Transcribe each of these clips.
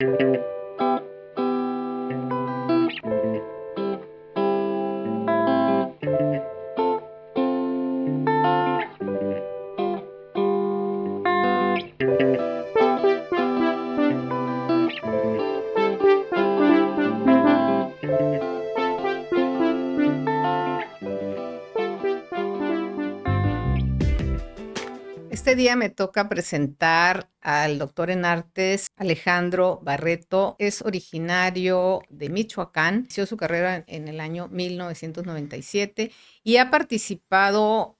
Este día me toca presentar al doctor en artes Alejandro Barreto. Es originario de Michoacán. Inició su carrera en el año 1997 y ha participado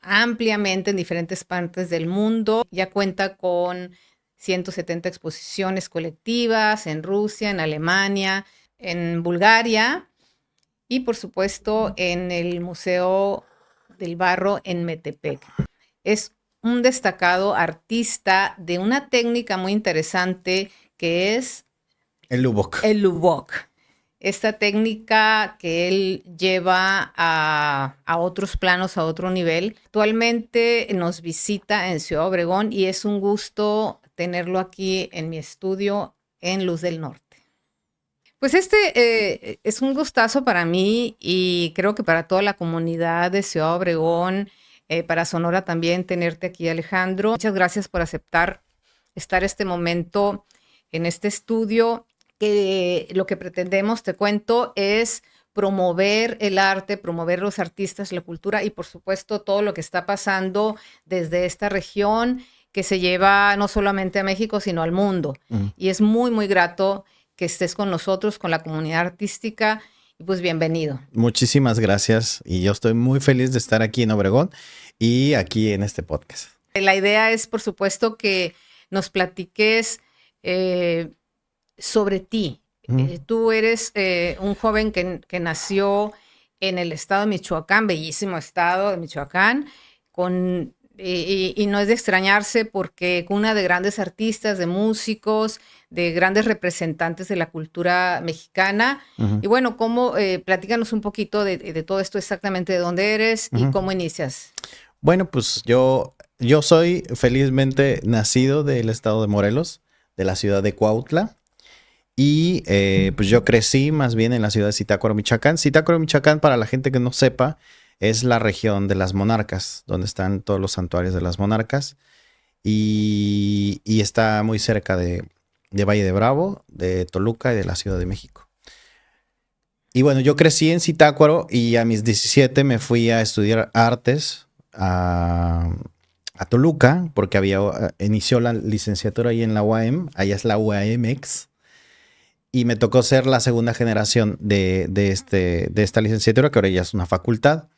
ampliamente en diferentes partes del mundo. Ya cuenta con 170 exposiciones colectivas en Rusia, en Alemania, en Bulgaria y, por supuesto, en el Museo del Barro en Metepec. Es un destacado artista de una técnica muy interesante que es El Lubbock. el Lubbock. Esta técnica que él lleva a otros planos, a otro nivel. Actualmente nos visita en Ciudad Obregón y es un gusto tenerlo aquí en mi estudio en Luz del Norte. Pues es un gustazo para mí y creo que para toda la comunidad de Ciudad Obregón, para Sonora también tenerte aquí, Alejandro. Muchas gracias por aceptar estar este momento en este estudio, que lo que pretendemos, te cuento, es promover el arte, promover los artistas, la cultura y por supuesto todo lo que está pasando desde esta región que se lleva no solamente a México, sino al mundo. Y es muy, muy grato que estés con nosotros, con la comunidad artística, y pues bienvenido. Muchísimas gracias y yo estoy muy feliz de estar aquí en Obregón y aquí en este podcast. La idea es, por supuesto, que nos platiques sobre ti. Tú eres un joven que nació en el estado de Michoacán, bellísimo estado de Michoacán, y no es de extrañarse porque cuna de grandes artistas, de músicos, de grandes representantes de la cultura mexicana. Y bueno, platícanos un poquito de todo esto exactamente, de dónde eres y cómo inicias. Bueno, pues yo soy felizmente nacido del estado de Morelos, de la ciudad de Cuautla. Y pues yo crecí más bien en la ciudad de Zitácuaro, Michoacán. Zitácuaro, Michoacán, para la gente que no sepa, es la región de las monarcas, donde están todos los santuarios de las monarcas. Y está muy cerca de Valle de Bravo, de Toluca y de la Ciudad de México. Y bueno, yo crecí en Zitácuaro y a mis 17 me fui a estudiar artes a Toluca, porque inició la licenciatura ahí en la UAM, allá es la UAMX. Y me tocó ser la segunda generación de esta licenciatura, que ahora ya es una facultad.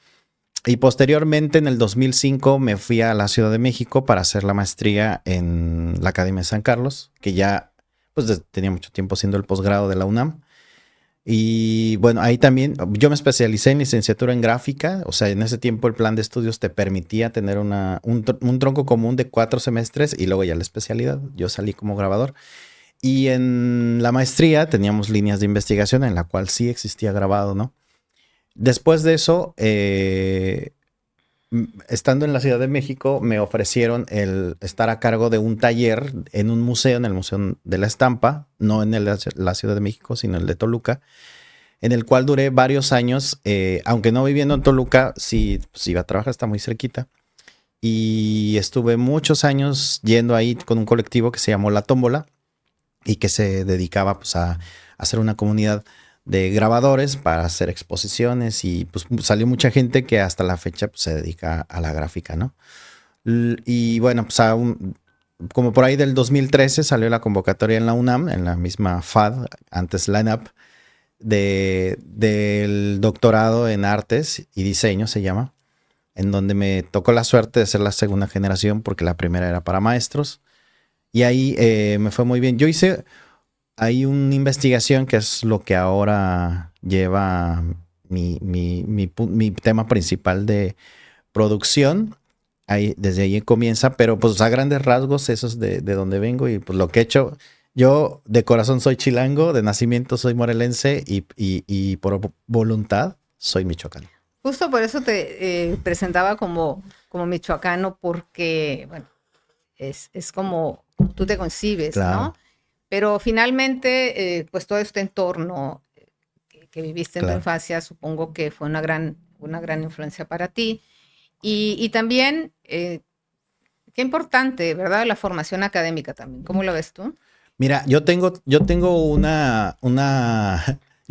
Y posteriormente, en el 2005, me fui a la Ciudad de México para hacer la maestría en la Academia de San Carlos, que ya pues, tenía mucho tiempo haciendo el posgrado de la UNAM. Y bueno, ahí también yo me especialicé en licenciatura en gráfica. O sea, en ese tiempo el plan de estudios te permitía tener un tronco común de 4 semestres y luego ya la especialidad. Yo salí como grabador. Y en la maestría teníamos líneas de investigación en la cual sí existía grabado, ¿no? Después de eso, estando en la Ciudad de México, me ofrecieron el estar a cargo de un taller en un museo, en el Museo de la Estampa, no en la Ciudad de México, sino el de Toluca, en el cual duré varios años, aunque no viviendo en Toluca, sí pues iba a trabajar, está muy cerquita. Y estuve muchos años yendo ahí con un colectivo que se llamó La Tómbola, y que se dedicaba pues, a hacer una comunidad de grabadores para hacer exposiciones y pues salió mucha gente que hasta la fecha pues, se dedica a la gráfica, ¿no? Y bueno, pues como por ahí del 2013 salió la convocatoria en la UNAM, en la misma FAD, antes LANAP, del doctorado en artes y diseño se llama, en donde me tocó la suerte de ser la segunda generación porque la primera era para maestros. Y ahí me fue muy bien. Yo hice ahí una investigación que es lo que ahora lleva mi tema principal de producción. Desde ahí comienza, pero pues a grandes rasgos eso es de donde vengo y pues lo que he hecho. Yo de corazón soy chilango, de nacimiento soy morelense y por voluntad soy michoacano. Justo por eso te presentaba como michoacano, porque, bueno, es como tú te concibes, Claro. ¿no? Pero finalmente, pues todo este entorno que viviste en tu Claro. infancia, supongo que fue una gran influencia para ti. Y también, qué importante, ¿verdad? La formación académica también. ¿Cómo lo ves tú? Mira, yo tengo yo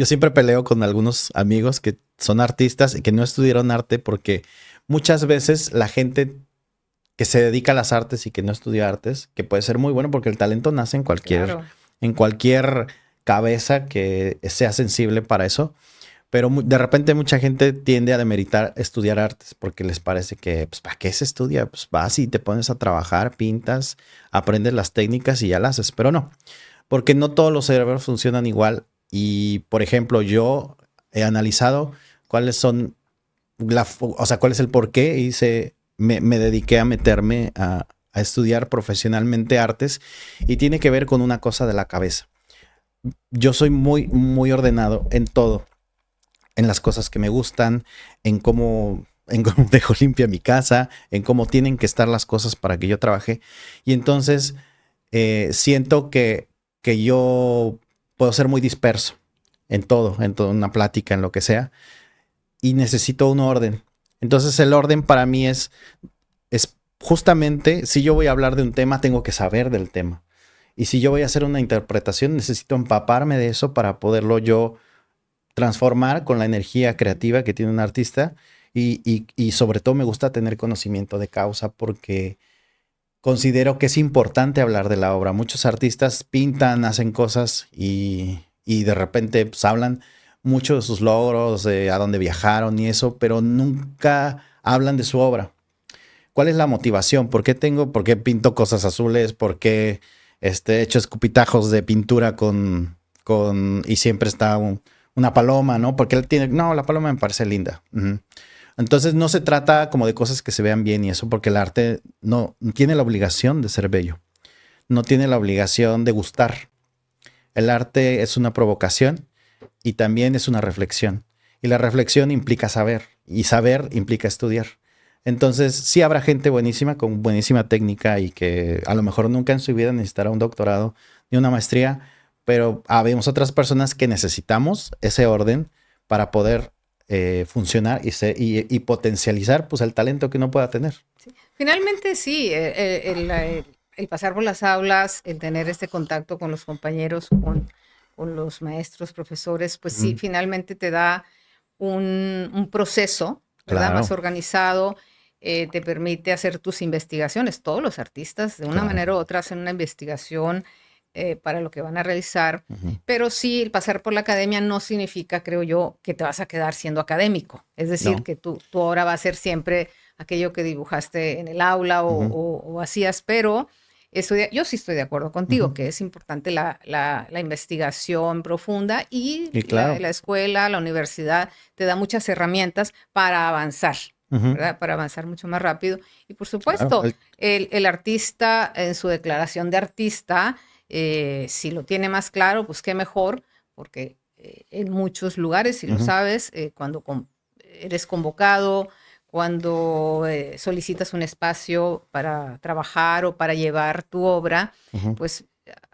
siempre peleo con algunos amigos que son artistas y que no estudiaron arte porque muchas veces la gente que se dedica a las artes y que no estudia artes, que puede ser muy bueno porque el talento nace Claro. en cualquier cabeza que sea sensible para eso. Pero de repente mucha gente tiende a demeritar estudiar artes porque les parece que, pues, ¿para qué se estudia? Pues vas y te pones a trabajar, pintas, aprendes las técnicas y ya las haces. Pero no, porque no todos los cerebros funcionan igual. Y, por ejemplo, yo he analizado cuáles son, o sea, cuál es el por qué me dediqué a meterme a estudiar profesionalmente artes y tiene que ver con una cosa de la cabeza. Yo soy muy ordenado en todo, en las cosas que me gustan, en cómo dejo limpia mi casa, en cómo tienen que estar las cosas para que yo trabaje. Y entonces siento que yo puedo ser muy disperso en toda una plática, en lo que sea, y necesito un orden. Entonces el orden para mí es justamente, si yo voy a hablar de un tema, tengo que saber del tema. Y si yo voy a hacer una interpretación, necesito empaparme de eso para poderlo yo transformar con la energía creativa que tiene un artista y sobre todo me gusta tener conocimiento de causa porque considero que es importante hablar de la obra. Muchos artistas pintan, hacen cosas y de repente pues, hablan mucho de sus logros, de a dónde viajaron y eso, pero nunca hablan de su obra. ¿Cuál es la motivación? ¿Por qué pinto cosas azules? ¿Por qué he hecho escupitajos de pintura y siempre está una paloma, ¿no? Porque él tiene, no, la paloma me parece linda. Uh-huh. Entonces no se trata como de cosas que se vean bien y eso, porque el arte no tiene la obligación de ser bello, no tiene la obligación de gustar. El arte es una provocación y también es una reflexión. Y la reflexión implica saber y saber implica estudiar. Entonces, sí habrá gente buenísima con buenísima técnica y que a lo mejor nunca en su vida necesitará un doctorado ni una maestría, pero habemos otras personas que necesitamos ese orden para poder funcionar y potencializar pues, el talento que uno pueda tener. Sí. Finalmente, sí, el pasar por las aulas, el tener este contacto con los compañeros, con los maestros, profesores, pues sí, finalmente te da un proceso, ¿verdad? Claro. Más organizado, te permite hacer tus investigaciones. Todos los artistas, de una Claro. manera u otra, hacen una investigación para lo que van a realizar, pero sí, el pasar por la academia no significa, creo yo, que te vas a quedar siendo académico. Es decir, No. que tu obra va a ser siempre aquello que dibujaste en el aula o hacías, pero yo sí estoy de acuerdo contigo, que es importante la investigación profunda y claro. la escuela, la universidad te da muchas herramientas para avanzar, ¿verdad? Para avanzar mucho más rápido. Y por supuesto, Claro. el artista en su declaración de artista, si lo tiene más claro, pues qué mejor, porque en muchos lugares, si lo sabes, cuando eres convocado, cuando solicitas un espacio para trabajar o para llevar tu obra, pues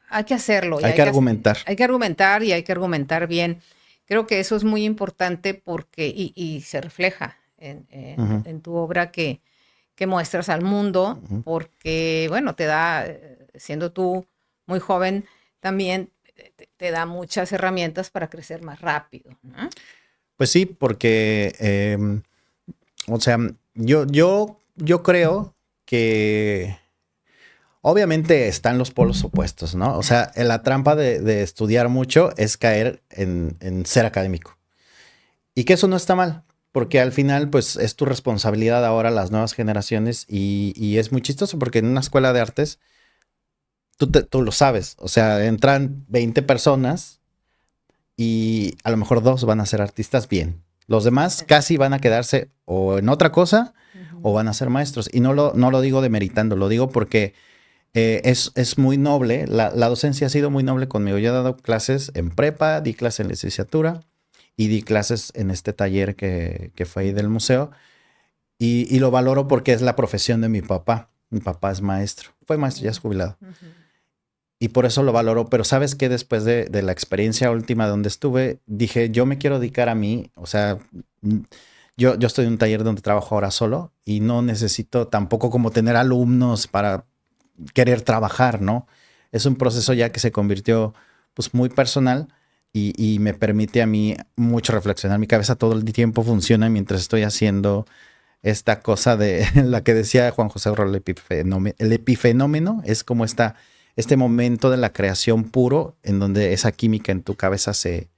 hay que hacerlo. Hay que argumentar. Hay que argumentar y hay que argumentar bien. Creo que eso es muy importante porque, y se refleja en tu obra que muestras al mundo, porque, bueno, te da, siendo tú muy joven, también te da muchas herramientas para crecer más rápido, ¿no? Pues sí, porque, o sea, yo creo que obviamente están los polos opuestos, ¿no? O sea, la trampa de estudiar mucho es caer en ser académico. Y que eso no está mal, porque al final, pues, es tu responsabilidad ahora las nuevas generaciones y es muy chistoso porque en una escuela de artes, tú lo sabes, o sea, entran 20 personas y a lo mejor 2 van a ser artistas bien. Los demás casi van a quedarse o en otra cosa o van a ser maestros. Y no lo digo demeritando, lo digo porque es muy noble. La docencia ha sido muy noble conmigo. Yo he dado clases en prepa, di clases en licenciatura y di clases en este taller que fue ahí del museo. Y lo valoro porque es la profesión de mi papá. Mi papá es maestro. Fue maestro, ya es jubilado. y por eso lo valoro. Pero sabes que después de la experiencia última donde estuve, dije, yo me quiero dedicar a mí. O sea, yo estoy en un taller donde trabajo ahora solo y no necesito tampoco como tener alumnos para querer trabajar, ¿no? Es un proceso ya que se convirtió pues muy personal y me permite a mí mucho reflexionar. Mi cabeza todo el tiempo funciona mientras estoy haciendo esta cosa de la que decía Juan José Urrola, el epifenómeno es como este momento de la creación puro en donde esa química en tu cabeza se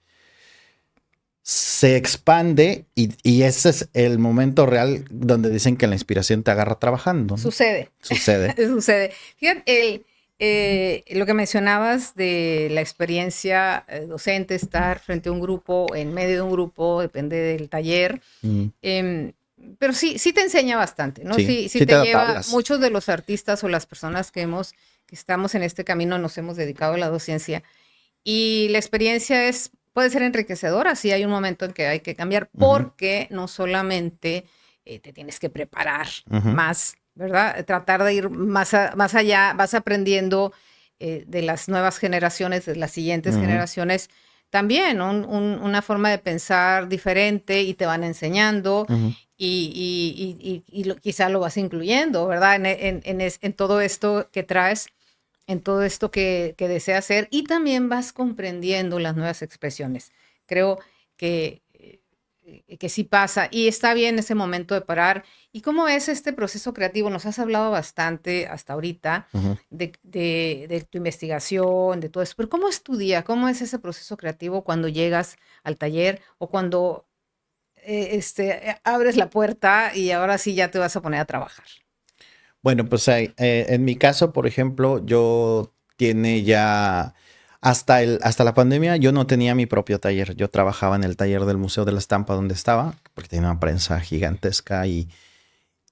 expande y ese es el momento real donde dicen que la inspiración te agarra trabajando, ¿no? Sucede. Sucede. Sucede. Fíjate, lo que mencionabas de la experiencia docente, estar frente a un grupo, en medio de un grupo, depende del taller. Pero sí te enseña bastante, ¿no? Sí te te da lleva. tablas. Muchos de los artistas o las personas que estamos en este camino nos hemos dedicado a la docencia. Y la experiencia puede ser enriquecedora, sí hay un momento en que hay que cambiar, porque no solamente te tienes que preparar más, ¿verdad? Tratar de ir más allá, vas aprendiendo de las nuevas generaciones, de las siguientes generaciones, también, ¿no? Una forma de pensar diferente y te van enseñando y quizá lo vas incluyendo, ¿verdad? En todo esto que traes, en todo esto que desea hacer, y también vas comprendiendo las nuevas expresiones. Creo que, que sí pasa y está bien ese momento de parar. ¿Y cómo es este proceso creativo? Nos has hablado bastante hasta ahorita de tu investigación, de todo eso, pero ¿cómo es tu día? ¿Cómo es ese proceso creativo cuando llegas al taller o cuando abres la puerta y ahora sí ya te vas a poner a trabajar? Bueno, pues en mi caso, por ejemplo, yo tiene ya hasta la pandemia, yo no tenía mi propio taller. Yo trabajaba en el taller del Museo de la Estampa donde estaba, porque tenía una prensa gigantesca y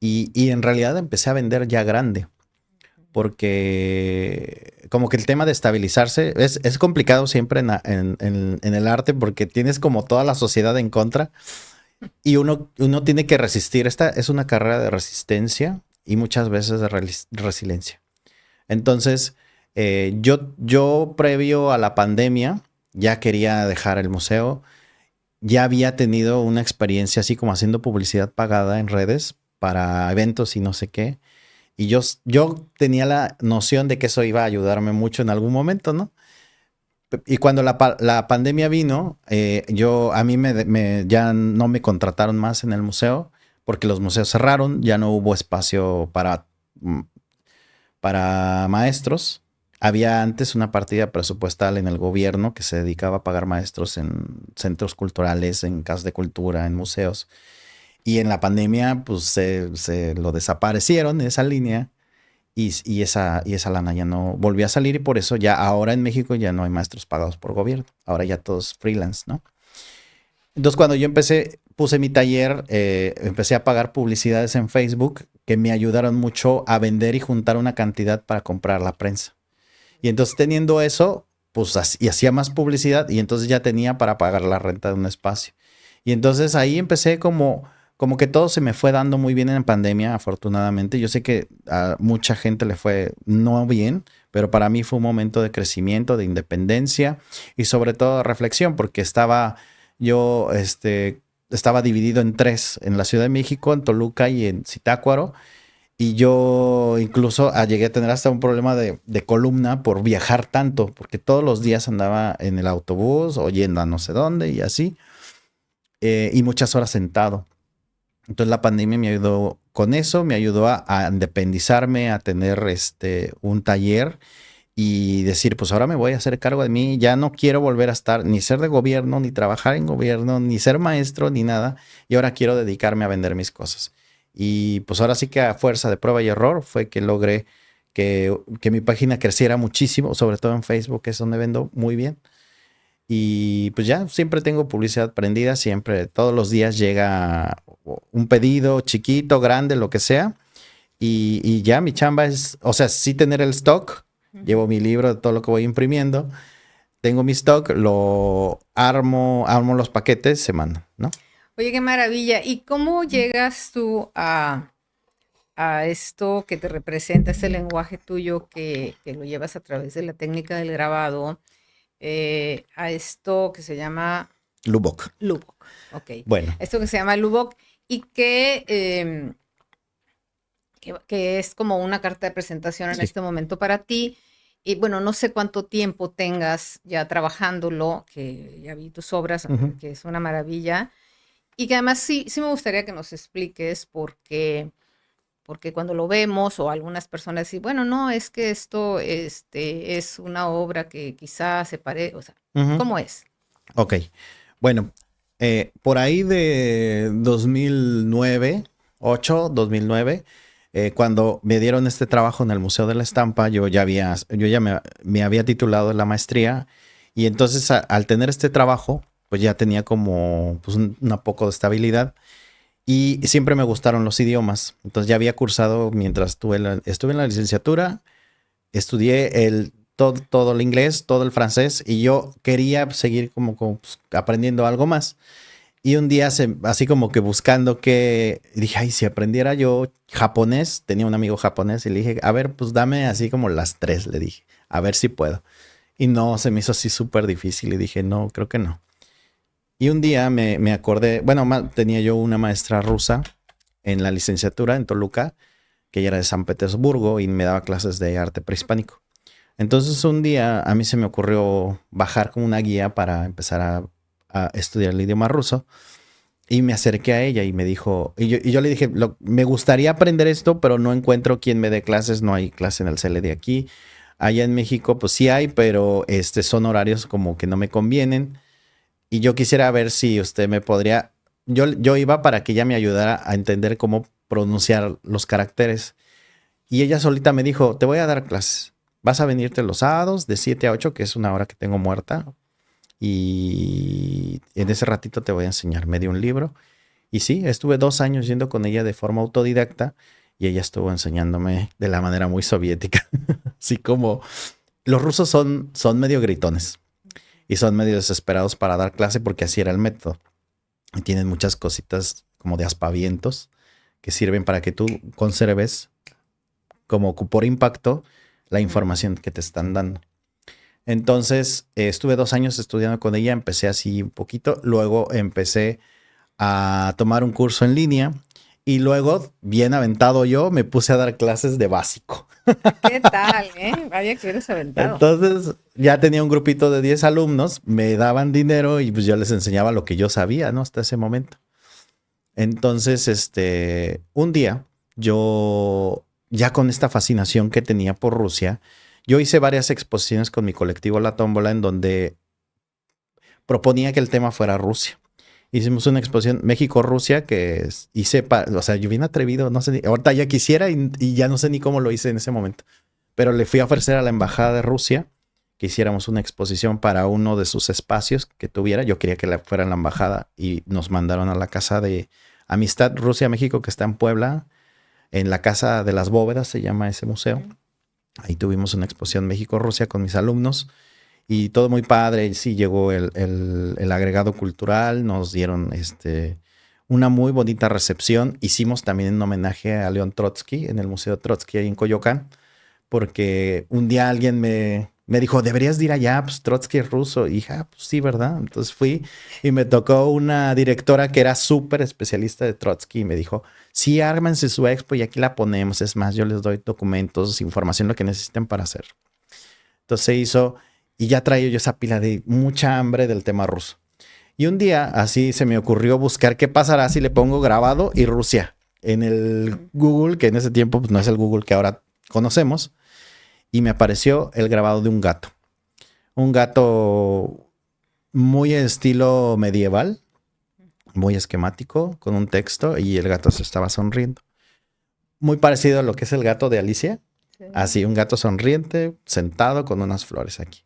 en realidad empecé a vender ya grande, porque como que el tema de estabilizarse es complicado siempre en el arte porque tienes como toda la sociedad en contra y uno tiene que resistir. Esta es una carrera de resistencia y muchas veces de resiliencia. Entonces, yo previo a la pandemia ya quería dejar el museo, ya había tenido una experiencia así como haciendo publicidad pagada en redes para eventos y no sé qué. Y yo tenía la noción de que eso iba a ayudarme mucho en algún momento, ¿no? Y cuando la pandemia vino, a mí ya no me contrataron más en el museo porque los museos cerraron, ya no hubo espacio para maestros. Había antes una partida presupuestal en el gobierno que se dedicaba a pagar maestros en centros culturales, en casas de cultura, en museos. Y en la pandemia, pues se lo desaparecieron esa línea y esa lana ya no volvió a salir y por eso ya ahora en México ya no hay maestros pagados por gobierno. Ahora ya todos freelance, ¿no? Entonces cuando yo puse mi taller, empecé a pagar publicidades en Facebook que me ayudaron mucho a vender y juntar una cantidad para comprar la prensa. Y entonces teniendo eso, pues y hacía más publicidad y entonces ya tenía para pagar la renta de un espacio. Y entonces ahí empecé como que todo se me fue dando muy bien en pandemia, afortunadamente. Yo sé que a mucha gente le fue no bien, pero para mí fue un momento de crecimiento, de independencia y sobre todo de reflexión, porque yo estaba dividido en tres, en la Ciudad de México, en Toluca y en Zitácuaro. Y yo incluso llegué a tener hasta un problema de columna por viajar tanto, porque todos los días andaba en el autobús o yendo a no sé dónde y así, y muchas horas sentado. Entonces la pandemia me ayudó con eso, me ayudó a independizarme, a tener un taller y decir, pues ahora me voy a hacer cargo de mí, ya no quiero volver a estar, ni ser de gobierno, ni trabajar en gobierno, ni ser maestro, ni nada, y ahora quiero dedicarme a vender mis cosas. Y pues ahora sí que a fuerza de prueba y error fue que logré que mi página creciera muchísimo, sobre todo en Facebook, que es donde vendo muy bien. Y pues ya siempre tengo publicidad prendida, siempre, todos los días llega un pedido chiquito, grande, lo que sea. Y ya mi chamba es, o sea, sí tener el stock, llevo mi libro de todo lo que voy imprimiendo, tengo mi stock, lo armo los paquetes, se mandan, ¿no? Oye, qué maravilla. ¿Y cómo llegas tú a esto que te representa, este lenguaje tuyo que lo llevas a través de la técnica del grabado, a esto que se llama Lubbock. Lubbock. Ok. Bueno. Esto que se llama Lubbock y que es como una carta de presentación en este momento para ti. Y bueno, no sé cuánto tiempo tengas ya trabajándolo, que ya vi tus obras, que es una maravilla. Y que además sí me gustaría que nos expliques porque cuando lo vemos o algunas personas dicen, bueno, no, es que esto es una obra que quizás se parece, o sea, ¿cómo es? Ok, bueno, por ahí de 2009, 2009, cuando me dieron este trabajo en el Museo de la Estampa, yo ya me había titulado en la maestría y entonces al tener este trabajo, pues ya tenía como pues, una poco de estabilidad y siempre me gustaron los idiomas. Entonces ya había cursado mientras estuve en la licenciatura, estudié todo el inglés, todo el francés y yo quería seguir como pues, aprendiendo algo más. Y un día, así como que buscando que, dije, ay, si aprendiera yo japonés, tenía un amigo japonés y le dije, a ver, pues dame así como las tres, le dije, a ver si puedo. Y no, se me hizo así súper difícil y dije, no, creo que no. Y un día me acordé, bueno, tenía yo una maestra rusa en la licenciatura en Toluca, que ella era de San Petersburgo y me daba clases de arte prehispánico. Entonces un día a mí se me ocurrió bajar como una guía para empezar a estudiar el idioma ruso y me acerqué a ella y me dijo, y yo le dije, me gustaría aprender esto, pero no encuentro quien me dé clases, no hay clase en el CELE aquí. Allá en México pues sí hay, pero son horarios como que no me convienen y yo quisiera ver si usted me podría, yo iba para que ella me ayudara a entender cómo pronunciar los caracteres. Y ella solita me dijo, te voy a dar clases. Vas a venirte los sábados de 7 a 8, que es una hora que tengo muerta. Y en ese ratito te voy a enseñar. Me dio un libro. Y sí, estuve 2 años yendo con ella de forma autodidacta. Y ella estuvo enseñándome de la manera muy soviética. Así como los rusos son medio gritones. Y son medio desesperados para dar clase porque así era el método. Y tienen muchas cositas como de aspavientos que sirven para que tú conserves como por impacto la información que te están dando. Entonces, estuve 2 años estudiando con ella, empecé así un poquito, luego empecé a tomar un curso en línea y luego, bien aventado yo, me puse a dar clases de básico. ¿Qué tal, Vaya que eres aventado. Entonces, ya tenía un grupito de 10 alumnos, me daban dinero y pues yo les enseñaba lo que yo sabía, ¿no? Hasta ese momento. Entonces, un día, yo ya con esta fascinación que tenía por Rusia, yo hice varias exposiciones con mi colectivo La Tómbola en donde proponía que el tema fuera Rusia. Hicimos una exposición México-Rusia que hice, o sea, yo bien atrevido, no sé, ahorita ya quisiera y ya no sé ni cómo lo hice en ese momento, pero le fui a ofrecer a la Embajada de Rusia que hiciéramos una exposición para uno de sus espacios que tuviera. Yo quería que fuera en la embajada y nos mandaron a la Casa de Amistad Rusia-México que está en Puebla, en la Casa de las Bóvedas se llama ese museo. Ahí tuvimos una exposición México-Rusia con mis alumnos y todo muy padre. Sí llegó el agregado cultural, nos dieron una muy bonita recepción. Hicimos también un homenaje a León Trotsky en el Museo Trotsky ahí en Coyoacán, porque un día alguien me dijo, deberías de ir allá, pues Trotsky es ruso. Y dije, pues sí, ¿verdad? Entonces fui y me tocó una directora que era súper especialista de Trotsky y me dijo, sí, ármense su expo y aquí la ponemos. Es más, yo les doy documentos, información, lo que necesiten para hacer. Entonces se hizo y ya traía yo esa pila de mucha hambre del tema ruso. Y un día así se me ocurrió buscar qué pasará si le pongo grabado y Rusia en el Google, que en ese tiempo pues, no es el Google que ahora conocemos. Y me apareció el grabado de un gato. Un gato muy estilo medieval, muy esquemático, con un texto y el gato se estaba sonriendo. Muy parecido a lo que es el gato de Alicia. Sí. Así, un gato sonriente, sentado con unas flores aquí.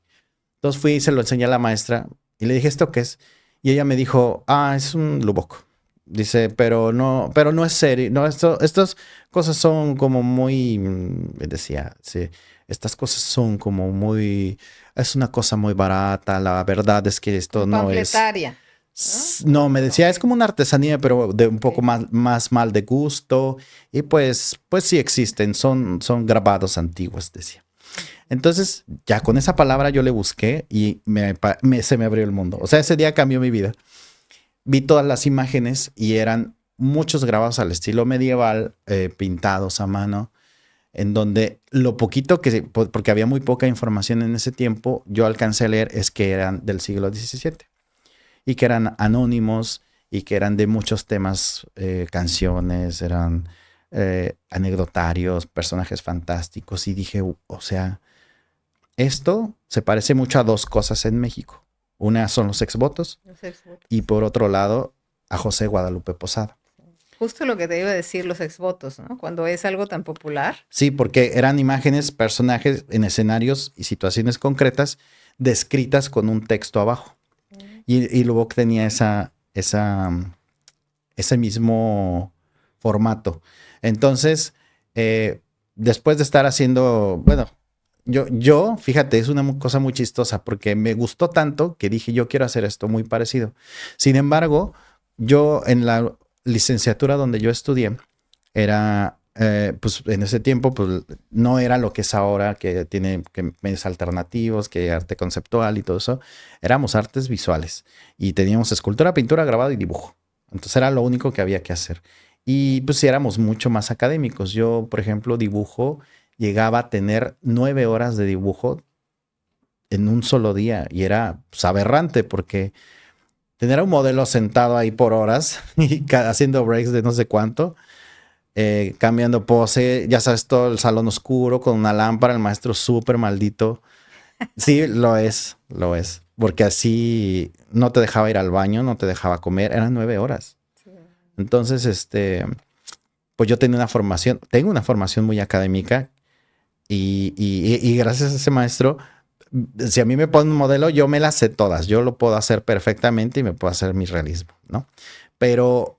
Entonces fui y se lo enseñé a la maestra y le dije, ¿esto qué es? Y ella me dijo, es un Lubbock. Dice, pero no es serio. No, estas cosas son como muy, me decía, sí, estas cosas son como muy, es una cosa muy barata. La verdad es que esto no es. Panfletaria. No, me decía, es como una artesanía, pero de un poco más mal de gusto. Y pues sí existen, son grabados antiguos, decía. Entonces, ya con esa palabra yo le busqué y se me abrió el mundo. O sea, ese día cambió mi vida. Vi todas las imágenes y eran muchos grabados al estilo medieval, pintados a mano, en donde lo poquito porque había muy poca información en ese tiempo, yo alcancé a leer es que eran del siglo XVII y que eran anónimos y que eran de muchos temas, canciones, eran anecdotarios, personajes fantásticos. Y dije, o sea, esto se parece mucho a dos cosas en México. Una son los exvotos y por otro lado a José Guadalupe Posada. Justo lo que te iba a decir, los exvotos, ¿no? Cuando es algo tan popular. Sí, porque eran imágenes, personajes en escenarios y situaciones concretas descritas con un texto abajo. Y Lubbock tenía ese mismo formato. Entonces, después de estar haciendo, bueno, fíjate, es una cosa muy chistosa porque me gustó tanto que dije, yo quiero hacer esto muy parecido. Sin embargo, yo en la licenciatura donde yo estudié, era, pues en ese tiempo, pues no era lo que es ahora, que tiene medios alternativos, que arte conceptual y todo eso. Éramos artes visuales y teníamos escultura, pintura, grabado y dibujo. Entonces era lo único que había que hacer. Y pues sí, éramos mucho más académicos. Yo, por ejemplo, llegaba a tener 9 horas de dibujo en un solo día y era pues, aberrante porque tener a un modelo sentado ahí por horas y haciendo breaks de no sé cuánto, cambiando pose, ya sabes, todo el salón oscuro con una lámpara, el maestro súper maldito. Sí, lo es, porque así no te dejaba ir al baño, no te dejaba comer, eran 9 horas. Sí. Entonces, pues yo tengo una formación muy académica y gracias a ese maestro, si a mí me ponen un modelo, yo me las sé todas, yo lo puedo hacer perfectamente y me puedo hacer mi realismo, ¿no? Pero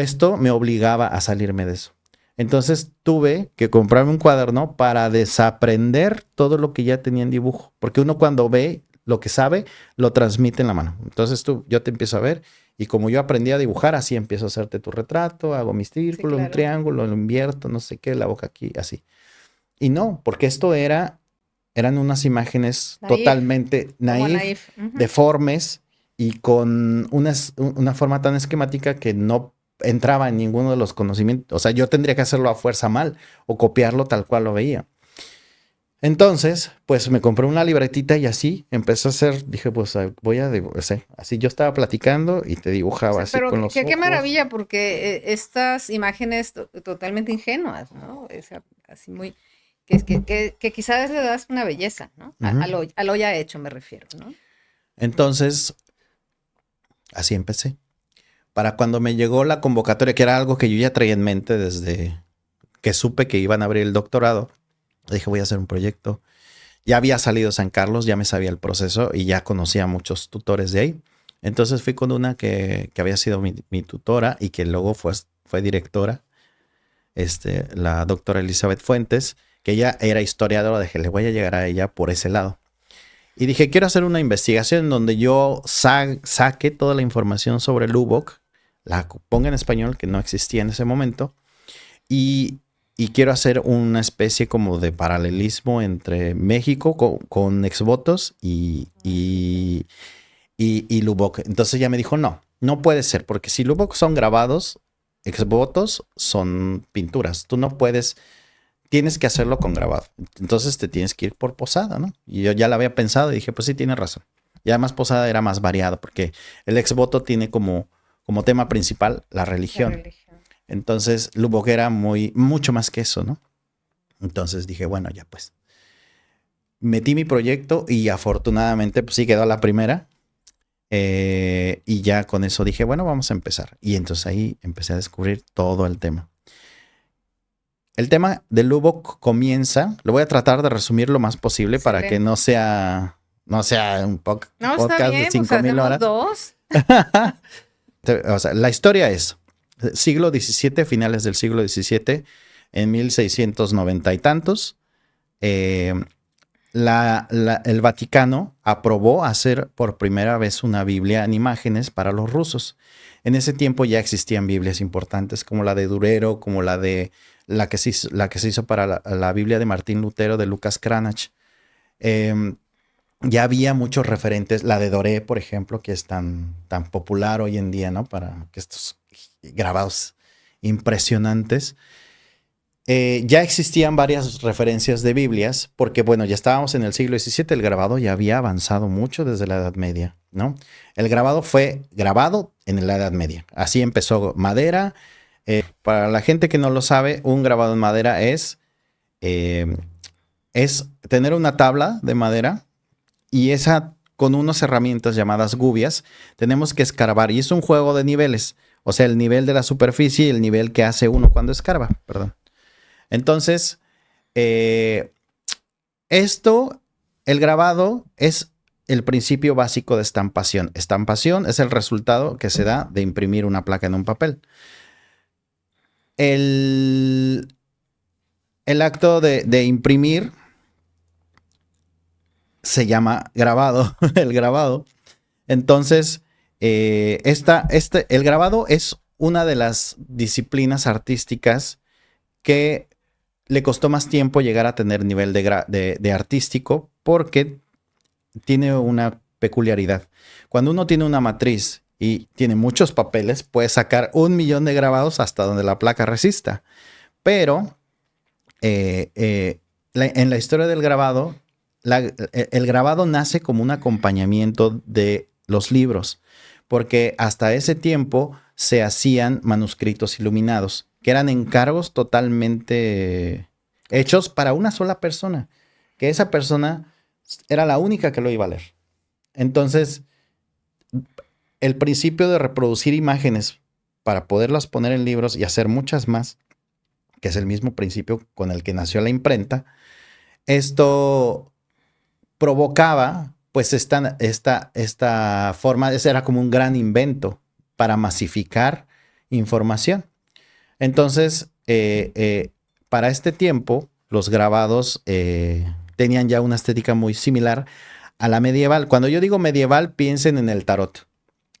esto me obligaba a salirme de eso. Entonces tuve que comprarme un cuaderno para desaprender todo lo que ya tenía en dibujo, porque uno cuando ve lo que sabe, lo transmite en la mano. Entonces yo te empiezo a ver y como yo aprendí a dibujar, así empiezo a hacerte tu retrato, hago mis círculos, sí, claro, un triángulo, lo invierto, no sé qué, la boca aquí, así. Y no, porque eran unas imágenes totalmente naif, deformes y con una forma tan esquemática que no entraba en ninguno de los conocimientos. O sea, yo tendría que hacerlo a fuerza mal o copiarlo tal cual lo veía. Entonces, pues me compré una libretita y así empecé a hacer, dije, pues voy a dibujar. Así yo estaba platicando y te dibujaba, o sea, así pero con los ojos. Qué maravilla, porque estas imágenes totalmente ingenuas, ¿no? O sea, así muy... Que quizás le das una belleza, ¿no? A lo ya hecho me refiero, ¿no? Entonces, así empecé. Para cuando me llegó la convocatoria, que era algo que yo ya traía en mente desde que supe que iban a abrir el doctorado, dije, voy a hacer un proyecto. Ya había salido San Carlos, ya me sabía el proceso y ya conocía a muchos tutores de ahí. Entonces fui con una que había sido mi tutora y que luego fue directora, la doctora Elizabeth Fuentes, que ella era historiadora, dije, le voy a llegar a ella por ese lado. Y dije, quiero hacer una investigación donde yo saque toda la información sobre Lubbock, la ponga en español, que no existía en ese momento, y quiero hacer una especie como de paralelismo entre México con exvotos y Lubbock. Entonces ella me dijo, no puede ser, porque si Lubbock son grabados, exvotos son pinturas. Tú no puedes... Tienes que hacerlo con grabado. Entonces te tienes que ir por Posada, ¿no? Y yo ya la había pensado y dije, pues sí, tiene razón. Y además Posada era más variado porque el exvoto tiene como tema principal la religión. Entonces Lubbock era mucho más que eso, ¿no? Entonces dije, bueno, ya pues. Metí mi proyecto y afortunadamente pues sí quedó la primera. Y ya con eso dije, bueno, vamos a empezar. Y entonces ahí empecé a descubrir todo el tema. El tema de Lubbock comienza, lo voy a tratar de resumir lo más posible para que no sea un podcast de 5,000 horas. Dos. O sea, la historia es siglo XVII, finales del siglo XVII, en 1690 y tantos, el Vaticano aprobó hacer por primera vez una Biblia en imágenes para los rusos. En ese tiempo ya existían Biblias importantes como la de Durero, como la que se hizo para la Biblia de Martín Lutero de Lucas Cranach. Ya había muchos referentes, la de Doré, por ejemplo, que es tan popular hoy en día, ¿no? Para que estos grabados impresionantes. Ya existían varias referencias de Biblias, porque bueno, ya estábamos en el siglo XVII, el grabado ya había avanzado mucho desde la Edad Media, ¿no? El grabado fue grabado en la Edad Media. Así empezó madera. Para la gente que no lo sabe, un grabado en madera eh, es tener una tabla de madera y esa con unas herramientas llamadas gubias tenemos que escarbar y es un juego de niveles, o sea, el nivel de la superficie y el nivel que hace uno cuando escarba, perdón. Entonces, el grabado es el principio básico de estampación. Estampación es el resultado que se da de imprimir una placa en un papel. El acto de imprimir se llama grabado, el grabado. Entonces, el grabado es una de las disciplinas artísticas que le costó más tiempo llegar a tener nivel de artístico porque tiene una peculiaridad. Cuando uno tiene una matriz y tiene muchos papeles, puede sacar 1,000,000 de grabados hasta donde la placa resista. Pero en la historia del grabado, el grabado nace como un acompañamiento de los libros, porque hasta ese tiempo se hacían manuscritos iluminados, que eran encargos totalmente hechos para una sola persona, que esa persona era la única que lo iba a leer. Entonces, el principio de reproducir imágenes para poderlas poner en libros y hacer muchas más, que es el mismo principio con el que nació la imprenta, esto provocaba pues esta forma, ese era como un gran invento para masificar información. Entonces, para este tiempo, los grabados tenían ya una estética muy similar a la medieval. Cuando yo digo medieval, piensen en el tarot.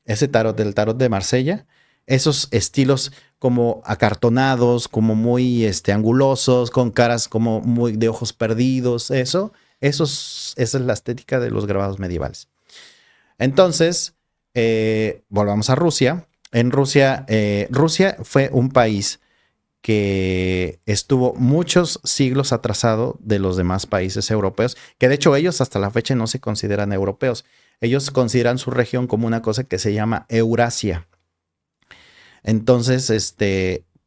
Ese tarot, del tarot de Marsella, esos estilos como acartonados, como muy angulosos, con caras como muy de ojos perdidos, esa es la estética de los grabados medievales. Entonces, volvamos a Rusia. En Rusia, Rusia fue un país que estuvo muchos siglos atrasado de los demás países europeos, que de hecho ellos hasta la fecha no se consideran europeos. Ellos consideran su región como una cosa que se llama Eurasia. Entonces,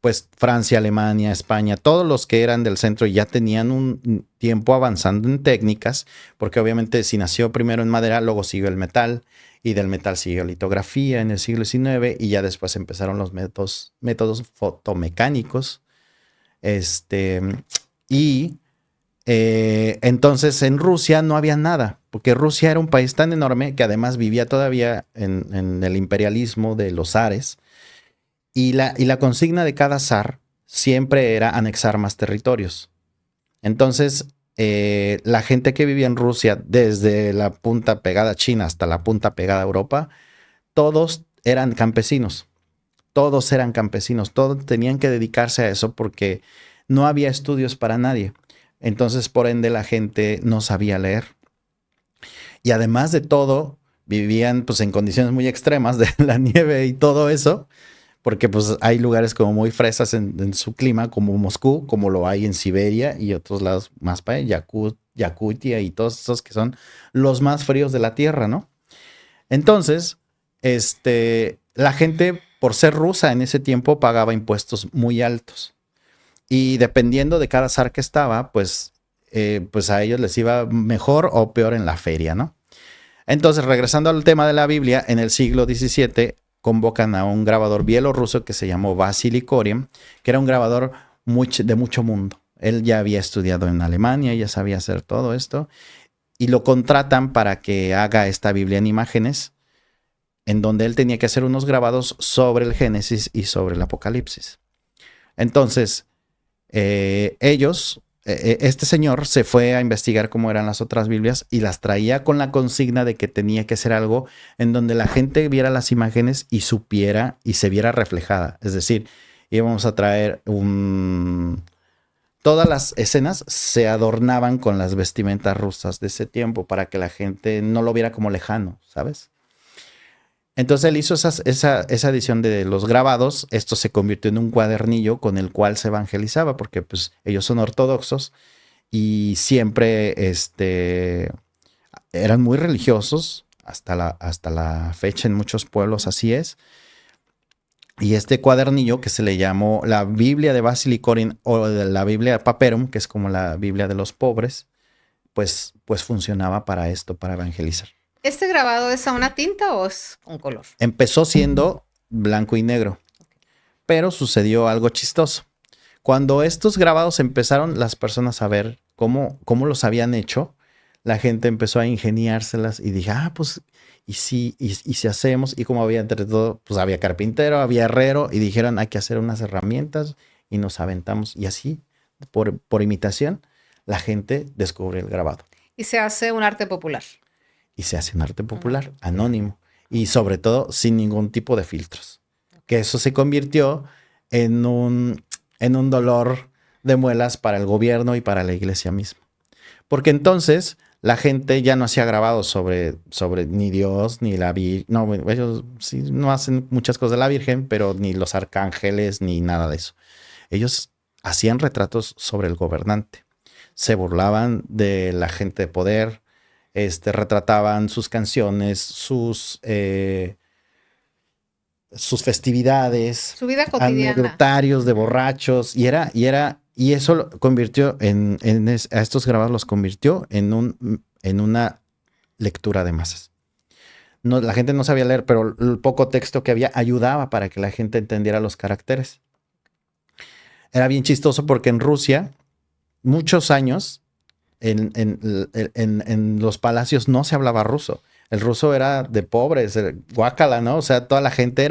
pues Francia, Alemania, España, todos los que eran del centro ya tenían un tiempo avanzando en técnicas, porque obviamente si nació primero en madera, luego siguió el metal, y del metal siguió litografía en el siglo XIX, y ya después empezaron los métodos fotomecánicos. Entonces en Rusia no había nada, porque Rusia era un país tan enorme que además vivía todavía en el imperialismo de los zares. Y la consigna de cada zar siempre era anexar más territorios. Entonces, la gente que vivía en Rusia, desde la punta pegada a China hasta la punta pegada a Europa, todos eran campesinos. Todos eran campesinos. Todos tenían que dedicarse a eso porque no había estudios para nadie. Entonces, por ende, la gente no sabía leer. Y además de todo, vivían pues en condiciones muy extremas de la nieve y todo eso, porque pues hay lugares como muy fresas en su clima, como Moscú, como lo hay en Siberia y otros lados más para allá, Yakutia y todos esos que son los más fríos de la Tierra, ¿no? Entonces, la gente, por ser rusa en ese tiempo, pagaba impuestos muy altos. Y dependiendo de cada zar que estaba, pues a ellos les iba mejor o peor en la feria, ¿no? Entonces, regresando al tema de la Biblia, en el siglo XVII convocan a un grabador bielorruso que se llamó Vasily Korem, que era un grabador de mucho mundo. Él ya había estudiado en Alemania, ya sabía hacer todo esto, y lo contratan para que haga esta Biblia en imágenes, en donde él tenía que hacer unos grabados sobre el Génesis y sobre el Apocalipsis. Entonces, ellos este señor se fue a investigar cómo eran las otras Biblias y las traía con la consigna de que tenía que ser algo en donde la gente viera las imágenes y supiera y se viera reflejada. Es decir, íbamos a traer todas las escenas se adornaban con las vestimentas rusas de ese tiempo para que la gente no lo viera como lejano, ¿sabes? Entonces él hizo esa edición de los grabados. Esto se convirtió en un cuadernillo con el cual se evangelizaba, porque pues ellos son ortodoxos y siempre eran muy religiosos, hasta la fecha en muchos pueblos así es. Y este cuadernillo que se le llamó la Biblia de Basilicorin o la Biblia Paperum, que es como la Biblia de los pobres, pues funcionaba para esto, para evangelizar. ¿Este grabado es a una tinta o es con color? Empezó siendo blanco y negro, pero sucedió algo chistoso. Cuando estos grabados empezaron las personas a ver cómo los habían hecho, la gente empezó a ingeniárselas y dije, pues, y si hacemos, y como había entre todo, pues había carpintero, había herrero, y dijeron, hay que hacer unas herramientas, y nos aventamos, y así, por imitación, la gente descubre el grabado. Y se hace un arte popular. Y se hace un arte popular, anónimo, y sobre todo sin ningún tipo de filtros. Que eso se convirtió en un dolor de muelas para el gobierno y para la iglesia misma. Porque entonces la gente ya no hacía grabados sobre ni Dios, ni la Virgen. No, ellos sí no hacen muchas cosas de la Virgen, pero ni los arcángeles, ni nada de eso. Ellos hacían retratos sobre el gobernante. Se burlaban de la gente de poder, retrataban sus canciones, sus festividades, su vida cotidiana, anecdotarios de borrachos, y eso lo convirtió a estos grabados los convirtió en una lectura de masas. No, la gente no sabía leer, pero el poco texto que había ayudaba para que la gente entendiera los caracteres. Era bien chistoso porque en Rusia, muchos años, en los palacios no se hablaba ruso. El ruso era de pobres, guácala, ¿no? O sea, toda la gente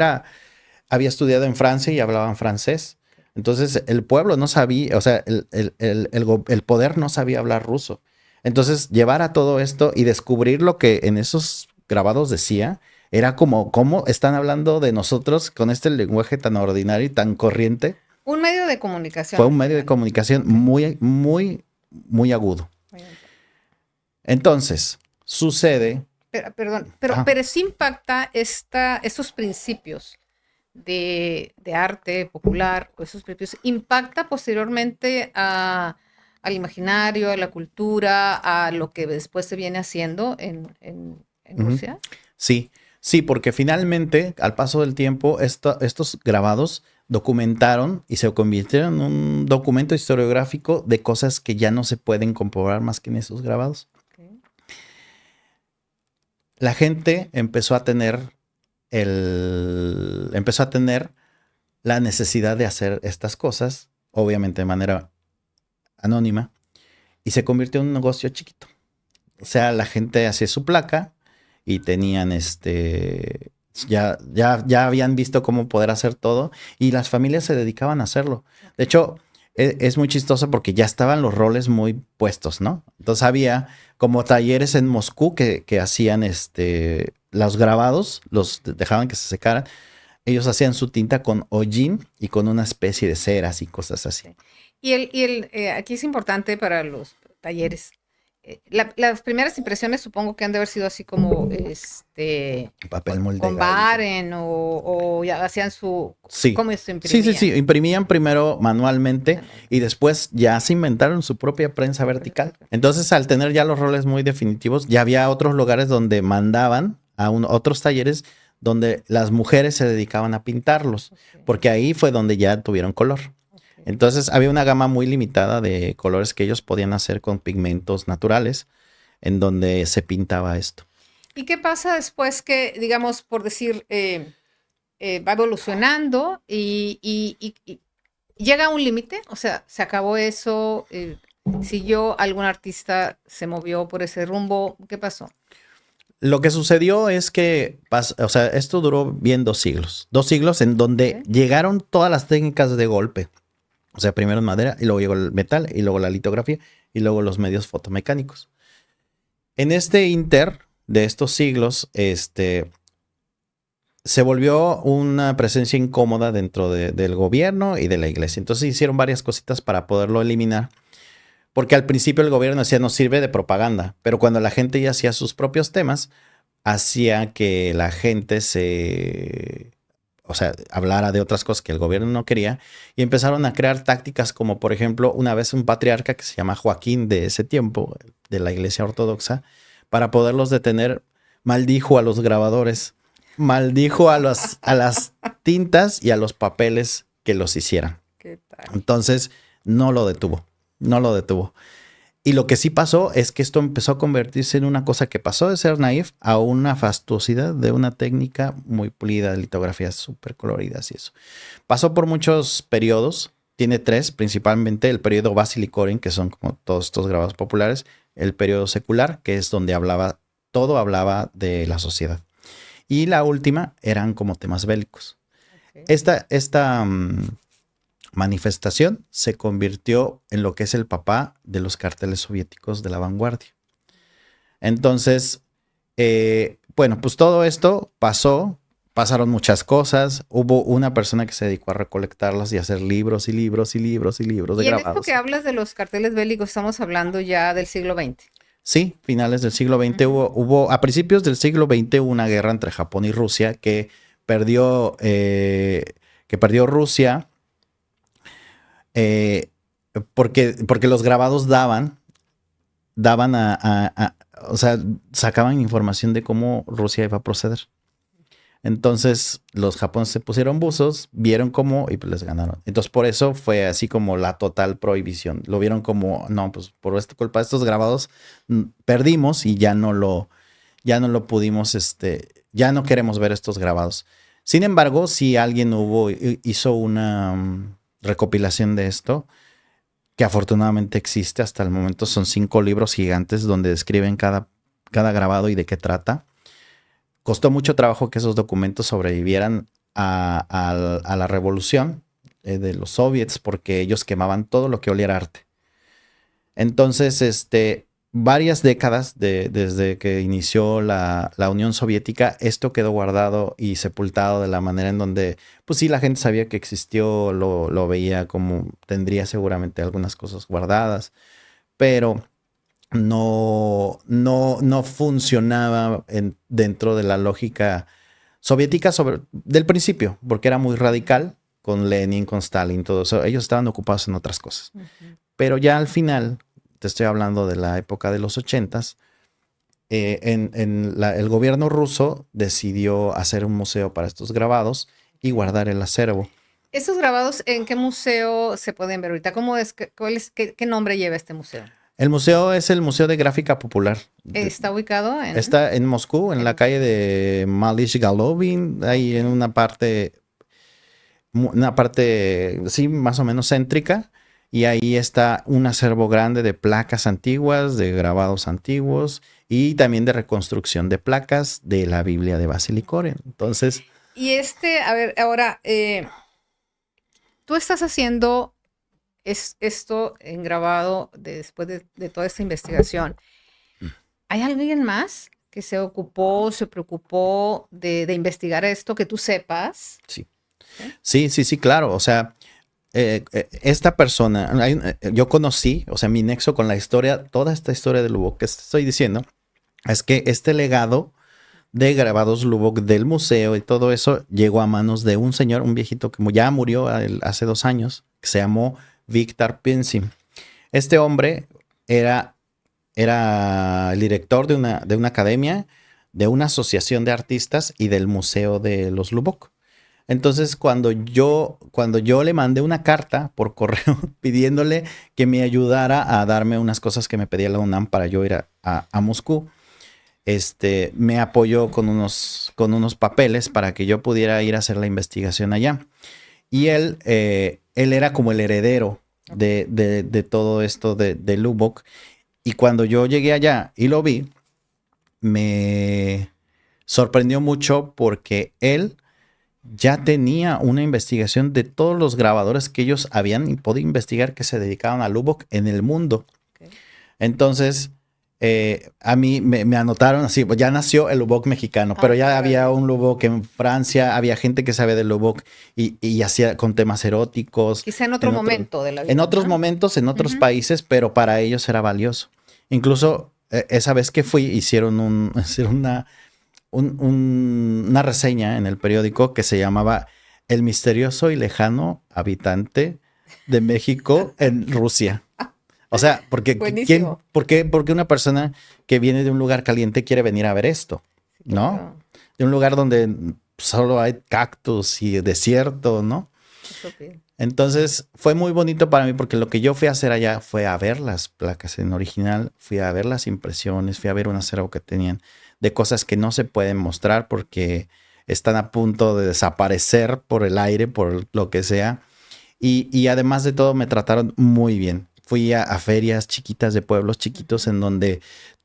había estudiado en Francia y hablaban francés. Entonces, el pueblo no sabía, o sea, el poder no sabía hablar ruso. Entonces, llevar a todo esto y descubrir lo que en esos grabados decía, era como, ¿cómo están hablando de nosotros con este lenguaje tan ordinario y tan corriente? Un medio de comunicación. Fue un medio de comunicación muy, muy, muy agudo. Entonces, sucede... Pero sí impacta estos principios de arte popular, o esos principios, impacta posteriormente al imaginario, a la cultura, a lo que después se viene haciendo en Rusia. Sí, porque finalmente, al paso del tiempo, estos grabados documentaron y se convirtieron en un documento historiográfico de cosas que ya no se pueden comprobar más que en esos grabados. Okay. La gente empezó a tener la necesidad de hacer estas cosas, obviamente de manera anónima, y se convirtió en un negocio chiquito. O sea, la gente hacía su placa y tenían ya habían visto cómo poder hacer todo y las familias se dedicaban a hacerlo. De hecho, es muy chistoso porque ya estaban los roles muy puestos, ¿no? Entonces había como talleres en Moscú que hacían los grabados, los dejaban que se secaran. Ellos hacían su tinta con hollín y con una especie de ceras y cosas así. Y aquí es importante para los talleres. Las primeras impresiones supongo que han de haber sido así como papel molde con Baren o ya hacían ¿cómo se imprimía? Sí, imprimían primero manualmente y después ya se inventaron su propia prensa vertical. Entonces, al tener ya los roles muy definitivos, ya había otros lugares donde mandaban a otros talleres donde las mujeres se dedicaban a pintarlos, porque ahí fue donde ya tuvieron color. Entonces había una gama muy limitada de colores que ellos podían hacer con pigmentos naturales en donde se pintaba esto. ¿Y qué pasa después que, digamos, por decir, va evolucionando y llega a un límite? O sea, se acabó eso, siguió algún artista, se movió por ese rumbo, ¿qué pasó? Lo que sucedió es que, esto duró bien 2 siglos. 2 siglos en donde llegaron todas las técnicas de golpe. O sea, primero en madera, y luego llegó el metal, y luego la litografía, y luego los medios fotomecánicos. En este inter de estos siglos, se volvió una presencia incómoda dentro del gobierno y de la iglesia. Entonces hicieron varias cositas para poderlo eliminar. Porque al principio el gobierno decía, nos sirve de propaganda. Pero cuando la gente ya hacía sus propios temas, hacía que la gente o sea, hablara de otras cosas que el gobierno no quería. Y empezaron a crear tácticas como, por ejemplo, una vez un patriarca que se llama Joaquín de ese tiempo, de la iglesia ortodoxa, para poderlos detener, maldijo a los grabadores, maldijo a las tintas y a los papeles que los hicieran. ¿Qué tal? Entonces, no lo detuvo, no lo detuvo. Y lo que sí pasó es que esto empezó a convertirse en una cosa que pasó de ser naif a una fastuosidad de una técnica muy pulida de litografías súper coloridas y eso. Pasó por muchos periodos, tiene 3, principalmente el periodo Basilicorin, que son como todos estos grabados populares, el periodo secular, que es donde todo hablaba de la sociedad. Y la última eran como temas bélicos. Okay. Esta manifestación se convirtió en lo que es el papá de los carteles soviéticos de la vanguardia. Entonces, bueno, pues todo esto pasaron muchas cosas. Hubo una persona que se dedicó a recolectarlas y a hacer libros y libros y libros y libros de Y en grabados. esto que hablas de los carteles bélicos, estamos hablando ya del siglo XX. Sí, finales del siglo XX hubo, a principios del siglo XX hubo una guerra entre Japón y Rusia que perdió Rusia. Porque los grabados daban o sea, sacaban información de cómo Rusia iba a proceder. Entonces los japoneses se pusieron buzos, vieron cómo y pues les ganaron. Entonces por eso fue así como la total prohibición. Lo vieron como, no, pues por culpa de estos grabados perdimos y ya no lo pudimos, ya no queremos ver estos grabados. Sin embargo, si alguien hizo una recopilación de esto, que afortunadamente existe hasta el momento. Son 5 libros gigantes donde describen cada grabado y de qué trata. Costó mucho trabajo que esos documentos sobrevivieran a la revolución de los soviets porque ellos quemaban todo lo que oliera arte. Entonces, varias décadas desde que inició la Unión Soviética, esto quedó guardado y sepultado de la manera en donde, pues sí, la gente sabía que existió, lo veía como tendría seguramente algunas cosas guardadas, pero no funcionaba dentro de la lógica soviética del principio, porque era muy radical con Lenin, con Stalin, todo eso. Ellos estaban ocupados en otras cosas. Pero ya al final, te estoy hablando de la época de los 80s, el gobierno ruso decidió hacer un museo para estos grabados y guardar el acervo. ¿Estos grabados en qué museo se pueden ver ahorita? ¿Cómo es, qué nombre lleva este museo? El museo es el Museo de Gráfica Popular. ¿Está ubicado en...? Está en Moscú, en la calle de Malish Galovin, ahí en una parte, sí, más o menos céntrica. Y ahí está un acervo grande de placas antiguas, de grabados antiguos y también de reconstrucción de placas de la Biblia de Basilicoren. Entonces... Y a ver, ahora, tú estás haciendo esto en grabado después de toda esta investigación. ¿Hay alguien más que se preocupó de investigar esto, que tú sepas? Sí. Sí, claro. O sea, esta persona, yo conocí, o sea, mi nexo con la historia, toda esta historia de Lubbock que estoy diciendo, es que este legado de grabados Lubbock del museo y todo eso llegó a manos de un señor, un viejito que ya murió hace 2 años, que se llamó Víctor Pinsim. Este hombre era el director de una academia, de una asociación de artistas y del museo de los Lubbock. Entonces, cuando yo le mandé una carta por correo pidiéndole que me ayudara a darme unas cosas que me pedía la UNAM para yo ir a Moscú, me apoyó con unos papeles para que yo pudiera ir a hacer la investigación allá. Y él era como el heredero de todo esto de Lubbock. Y cuando yo llegué allá y lo vi, me sorprendió mucho porque él ya tenía una investigación de todos los grabadores que ellos habían podido investigar que se dedicaban a Lubbock en el mundo. Okay. Entonces, a mí me anotaron así, pues ya nació el Lubbock mexicano, pero ya había un Lubbock en Francia, había gente que sabe del Lubbock y hacía con temas eróticos. Quizá en otro momento de la vida. En otros momentos, en otros países, pero para ellos era valioso. Incluso esa vez que fui, hicieron una reseña en el periódico que se llamaba El misterioso y lejano habitante de México en Rusia. O sea, porque ¿por qué una persona que viene de un lugar caliente quiere venir a ver esto? ¿No? Claro. De un lugar donde solo hay cactus y desierto, ¿no? Entonces fue muy bonito para mí porque lo que yo fui a hacer allá fue a ver las placas en original, fui a ver las impresiones, fui a ver un acervo que tenían de cosas que no se pueden mostrar porque están a punto de desaparecer por el aire, por lo que sea. Y además de todo me trataron muy bien. Fui a ferias chiquitas de pueblos chiquitos en donde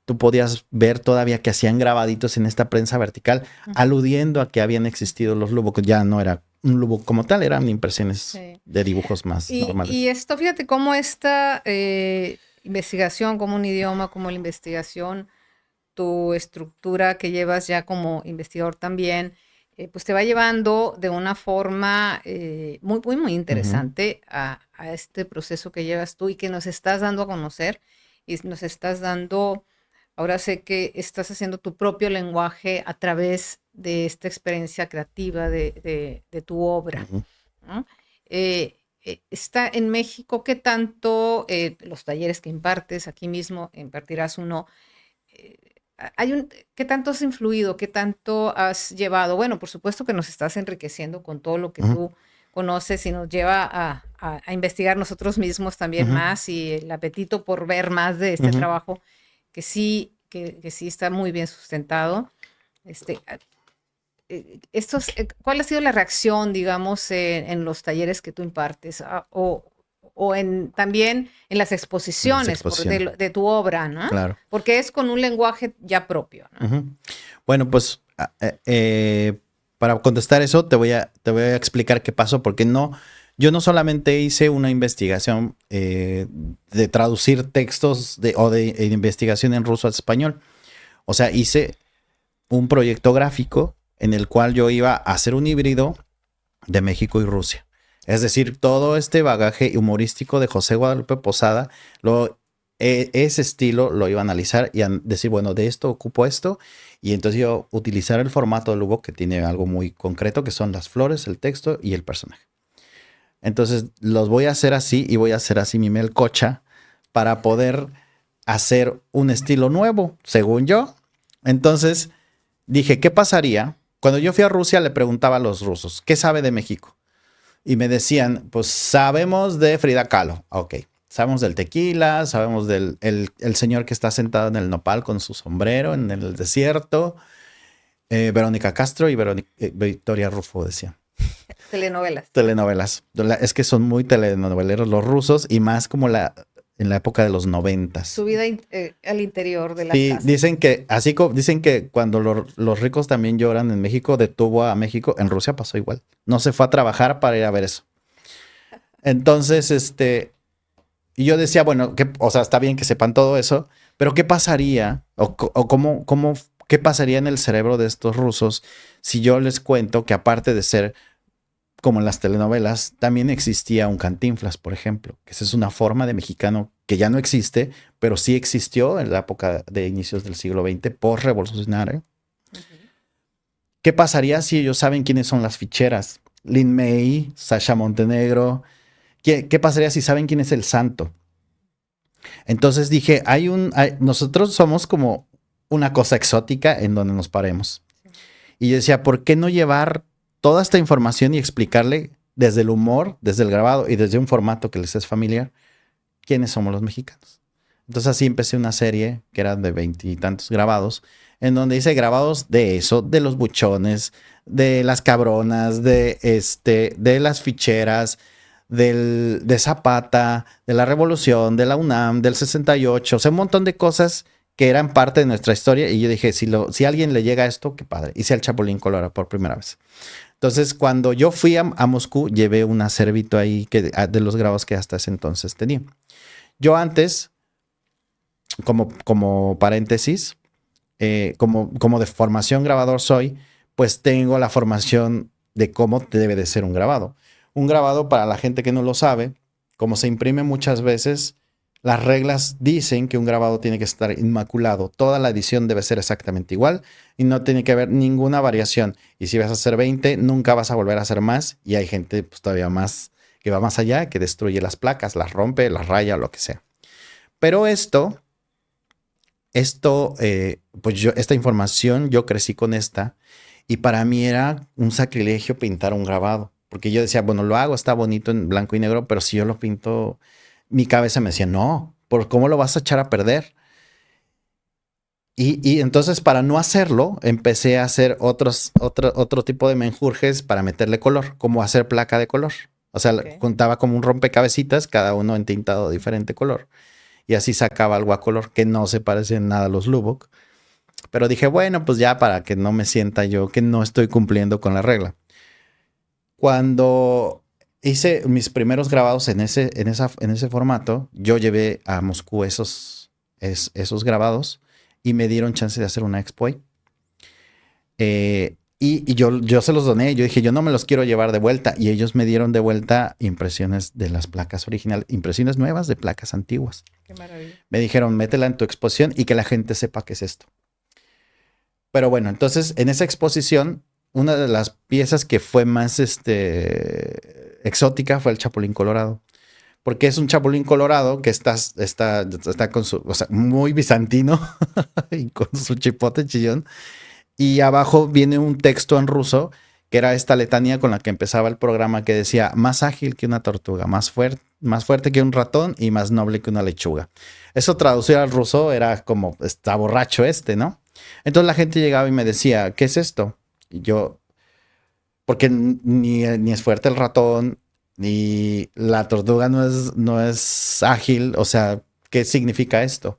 tú podías ver todavía que hacían grabaditos en esta prensa vertical, aludiendo a que habían existido los Lubbock. Ya no era un Lubbock como tal, eran impresiones de dibujos más normales. Y esto, fíjate cómo esta investigación, como un idioma, como la investigación, tu estructura que llevas ya como investigador también, pues te va llevando de una forma muy interesante a este proceso que llevas tú y que nos estás dando a conocer y nos estás dando, ahora sé que estás haciendo tu propio lenguaje a través de esta experiencia creativa de tu obra, ¿no? Está en México, ¿qué tanto los talleres que impartes, aquí mismo impartirás uno, ¿qué tanto has influido? ¿Qué tanto has llevado? Bueno, por supuesto que nos estás enriqueciendo con todo lo que tú conoces y nos lleva a investigar nosotros mismos también más y el apetito por ver más de este trabajo que sí está muy bien sustentado. ¿Cuál ha sido la reacción, digamos, en los talleres que tú impartes? O también en las exposiciones de tu obra, ¿no? Claro. Porque es con un lenguaje ya propio, ¿no? Bueno, pues para contestar eso te voy a explicar qué pasó, porque yo no solamente hice una investigación de traducir textos o de investigación en ruso al español. O sea, hice un proyecto gráfico en el cual yo iba a hacer un híbrido de México y Rusia. Es decir, todo este bagaje humorístico de José Guadalupe Posada, ese estilo lo iba a analizar y a decir, bueno, de esto ocupo esto. Y entonces yo utilizar el formato de Lubbock, que tiene algo muy concreto, que son las flores, el texto y el personaje. Entonces los voy a hacer así y voy a hacer así mi melcocha para poder hacer un estilo nuevo, según yo. Entonces dije, ¿qué pasaría? Cuando yo fui a Rusia le preguntaba a los rusos, ¿qué sabe de México? Y me decían, pues sabemos de Frida Kahlo. Ok. Sabemos del tequila, sabemos del el señor que está sentado en el nopal con su sombrero en el desierto. Verónica Castro y Victoria Rufo decían. Telenovelas. Es que son muy telenoveleros los rusos y más como en la época de los 90. Su vida al interior de las casas. Dicen que cuando los ricos también lloran en México, detuvo a México. En Rusia pasó igual. No se fue a trabajar para ir a ver eso. Entonces, y yo decía, bueno, o sea, está bien que sepan todo eso, pero ¿qué pasaría? ¿Qué pasaría en el cerebro de estos rusos si yo les cuento que aparte de ser como en las telenovelas, también existía un Cantinflas, por ejemplo, que esa es una forma de mexicano que ya no existe, pero sí existió en la época de inicios del siglo XX, post-revolucionario. ¿Qué pasaría si ellos saben quiénes son las ficheras? Lin May, Sasha Montenegro. ¿Qué pasaría si saben quién es el santo? Entonces dije, nosotros somos como una cosa exótica en donde nos paremos. Y yo decía, ¿por qué no llevar toda esta información y explicarle desde el humor, desde el grabado y desde un formato que les es familiar, quiénes somos los mexicanos? Entonces así empecé una serie que era de 20 y tantos grabados, en donde hice grabados de eso, de los buchones, de las cabronas, de las ficheras, de Zapata, de la Revolución, de la UNAM, del 68, o sea, un montón de cosas que eran parte de nuestra historia. Y yo dije, si a alguien le llega esto, qué padre. Hice el Chapulín Colorado por primera vez. Entonces, cuando yo fui a Moscú, llevé un acervito ahí de los grabados que hasta ese entonces tenía. Yo antes, como paréntesis, como de formación grabador soy, pues tengo la formación de cómo debe de ser un grabado. Un grabado, para la gente que no lo sabe, como se imprime muchas veces, las reglas dicen que un grabado tiene que estar inmaculado. Toda la edición debe ser exactamente igual y no tiene que haber ninguna variación. Y si vas a hacer 20, nunca vas a volver a hacer más. Y hay gente pues, todavía más que va más allá, que destruye las placas, las rompe, las raya, lo que sea. Pero pues esta información, yo crecí con esta y para mí era un sacrilegio pintar un grabado. Porque yo decía, bueno, lo hago, está bonito en blanco y negro, pero si yo lo pinto, mi cabeza me decía, no, ¿por cómo lo vas a echar a perder? Y entonces para no hacerlo, empecé a hacer otro tipo de menjurjes para meterle color, como hacer placa de color. O sea, juntaba como un rompecabecitas, cada uno entintado de diferente color. Y así sacaba algo a color que no se parece en nada a los Lubbock. Pero dije, bueno, pues ya para que no me sienta yo que no estoy cumpliendo con la regla. Cuando hice mis primeros grabados en ese formato, yo llevé a Moscú esos grabados y me dieron chance de hacer una expo ahí. Y yo se los doné. Yo dije, yo no me los quiero llevar de vuelta. Y ellos me dieron de vuelta impresiones de las placas originales, impresiones nuevas de placas antiguas. Qué maravilla. Me dijeron, métela en tu exposición y que la gente sepa qué es esto. Pero bueno, entonces en esa exposición, una de las piezas que fue más exótica fue el Chapulín Colorado. Porque es un Chapulín Colorado que está con su, o sea, muy bizantino y con su chipote chillón. Y abajo viene un texto en ruso, que era esta letanía con la que empezaba el programa, que decía, más ágil que una tortuga, más fuerte que un ratón y más noble que una lechuga. Eso traducido al ruso era como, está borracho ¿no? Entonces la gente llegaba y me decía, ¿qué es esto? Y yo, porque ni es fuerte el ratón, ni la tortuga no es ágil, o sea, ¿qué significa esto?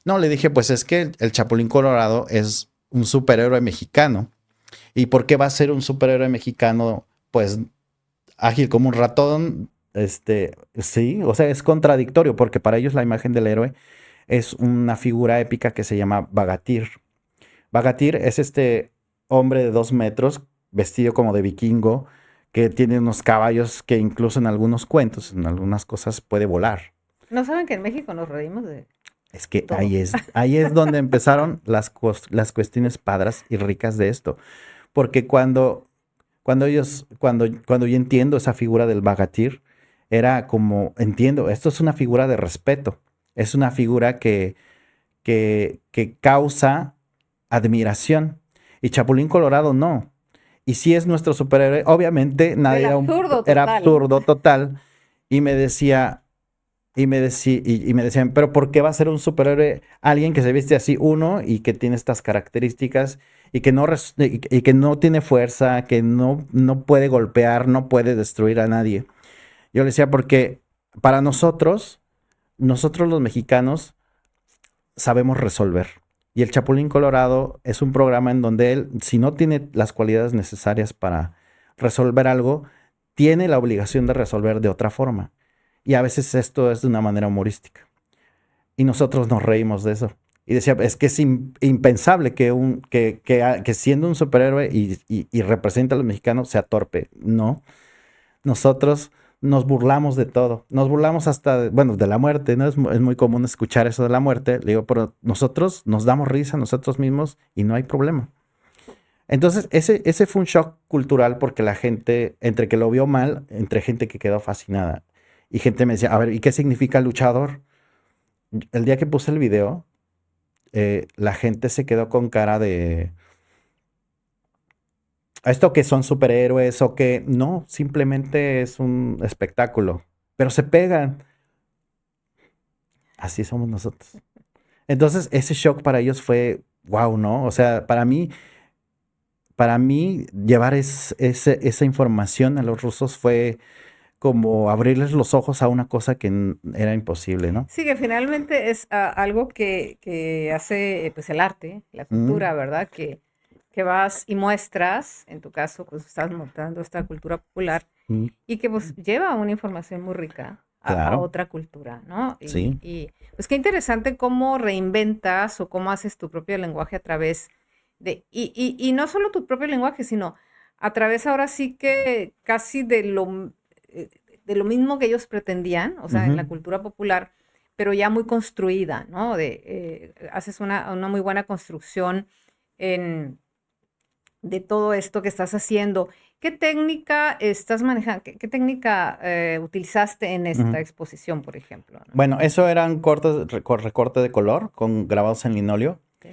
No, le dije, pues es que el Chapulín Colorado es un superhéroe mexicano. ¿Y por qué va a ser un superhéroe mexicano, pues, ágil como un ratón? Sí, o sea, es contradictorio, porque para ellos la imagen del héroe es una figura épica que se llama Bagatir. Bagatir es este hombre de 2 metros, vestido como de vikingo, que tiene unos caballos que incluso en algunos cuentos, en algunas cosas, puede volar. ¿No saben que en México nos reímos de Es que todo? ahí es donde empezaron las cuestiones padras y ricas de esto. Porque cuando yo entiendo esa figura del Bagatir, era como, entiendo, esto es una figura de respeto. Es una figura que causa admiración. Y Chapulín Colorado no. Y si es nuestro superhéroe, obviamente nadie era absurdo total. Y me decía, y me decían, pero ¿por qué va a ser un superhéroe alguien que se viste así, uno, y que tiene estas características, y que no tiene fuerza, que no puede golpear, no puede destruir a nadie? Yo le decía, porque para nosotros los mexicanos, sabemos resolver. Y el Chapulín Colorado es un programa en donde él, si no tiene las cualidades necesarias para resolver algo, tiene la obligación de resolver de otra forma. Y a veces esto es de una manera humorística. Y nosotros nos reímos de eso. Y decía, es que es impensable que siendo un superhéroe y representa a los mexicanos sea torpe. No, nosotros nos burlamos de todo. Nos burlamos hasta, bueno, de la muerte, ¿no? Es muy común escuchar eso de la muerte. Le digo, pero nosotros nos damos risa a nosotros mismos y no hay problema. Entonces, ese fue un shock cultural porque la gente, entre que lo vio mal, entre gente que quedó fascinada. Y gente me decía, a ver, ¿y qué significa luchador? El día que puse el video, la gente se quedó con cara de, ¿a esto que son superhéroes o que no? Simplemente es un espectáculo. Pero se pegan. Así somos nosotros. Entonces, ese shock para ellos fue, wow, ¿no? O sea, para mí llevar esa información a los rusos fue como abrirles los ojos a una cosa que era imposible, ¿no? Sí, que finalmente es algo que hace pues el arte, la cultura, ¿verdad? Que que vas y muestras, en tu caso, pues estás mostrando esta cultura popular y que pues lleva una información muy rica a Claro, otra cultura, ¿no? sí. Y pues qué interesante cómo reinventas o cómo haces tu propio lenguaje a través y no solo tu propio lenguaje, sino a través ahora sí que casi eh, de lo mismo que ellos pretendían, o sea, en la Ujú. cultura popular, pero ya muy construida, ¿no? Haces una muy buena construcción en, de todo esto que estás haciendo. ¿Qué técnica estás manejando? ¿Qué técnica utilizaste en esta Ujú. exposición, por ejemplo? ¿No? Bueno, eso eran cortes, recorte de color con grabados en linóleo. Ok.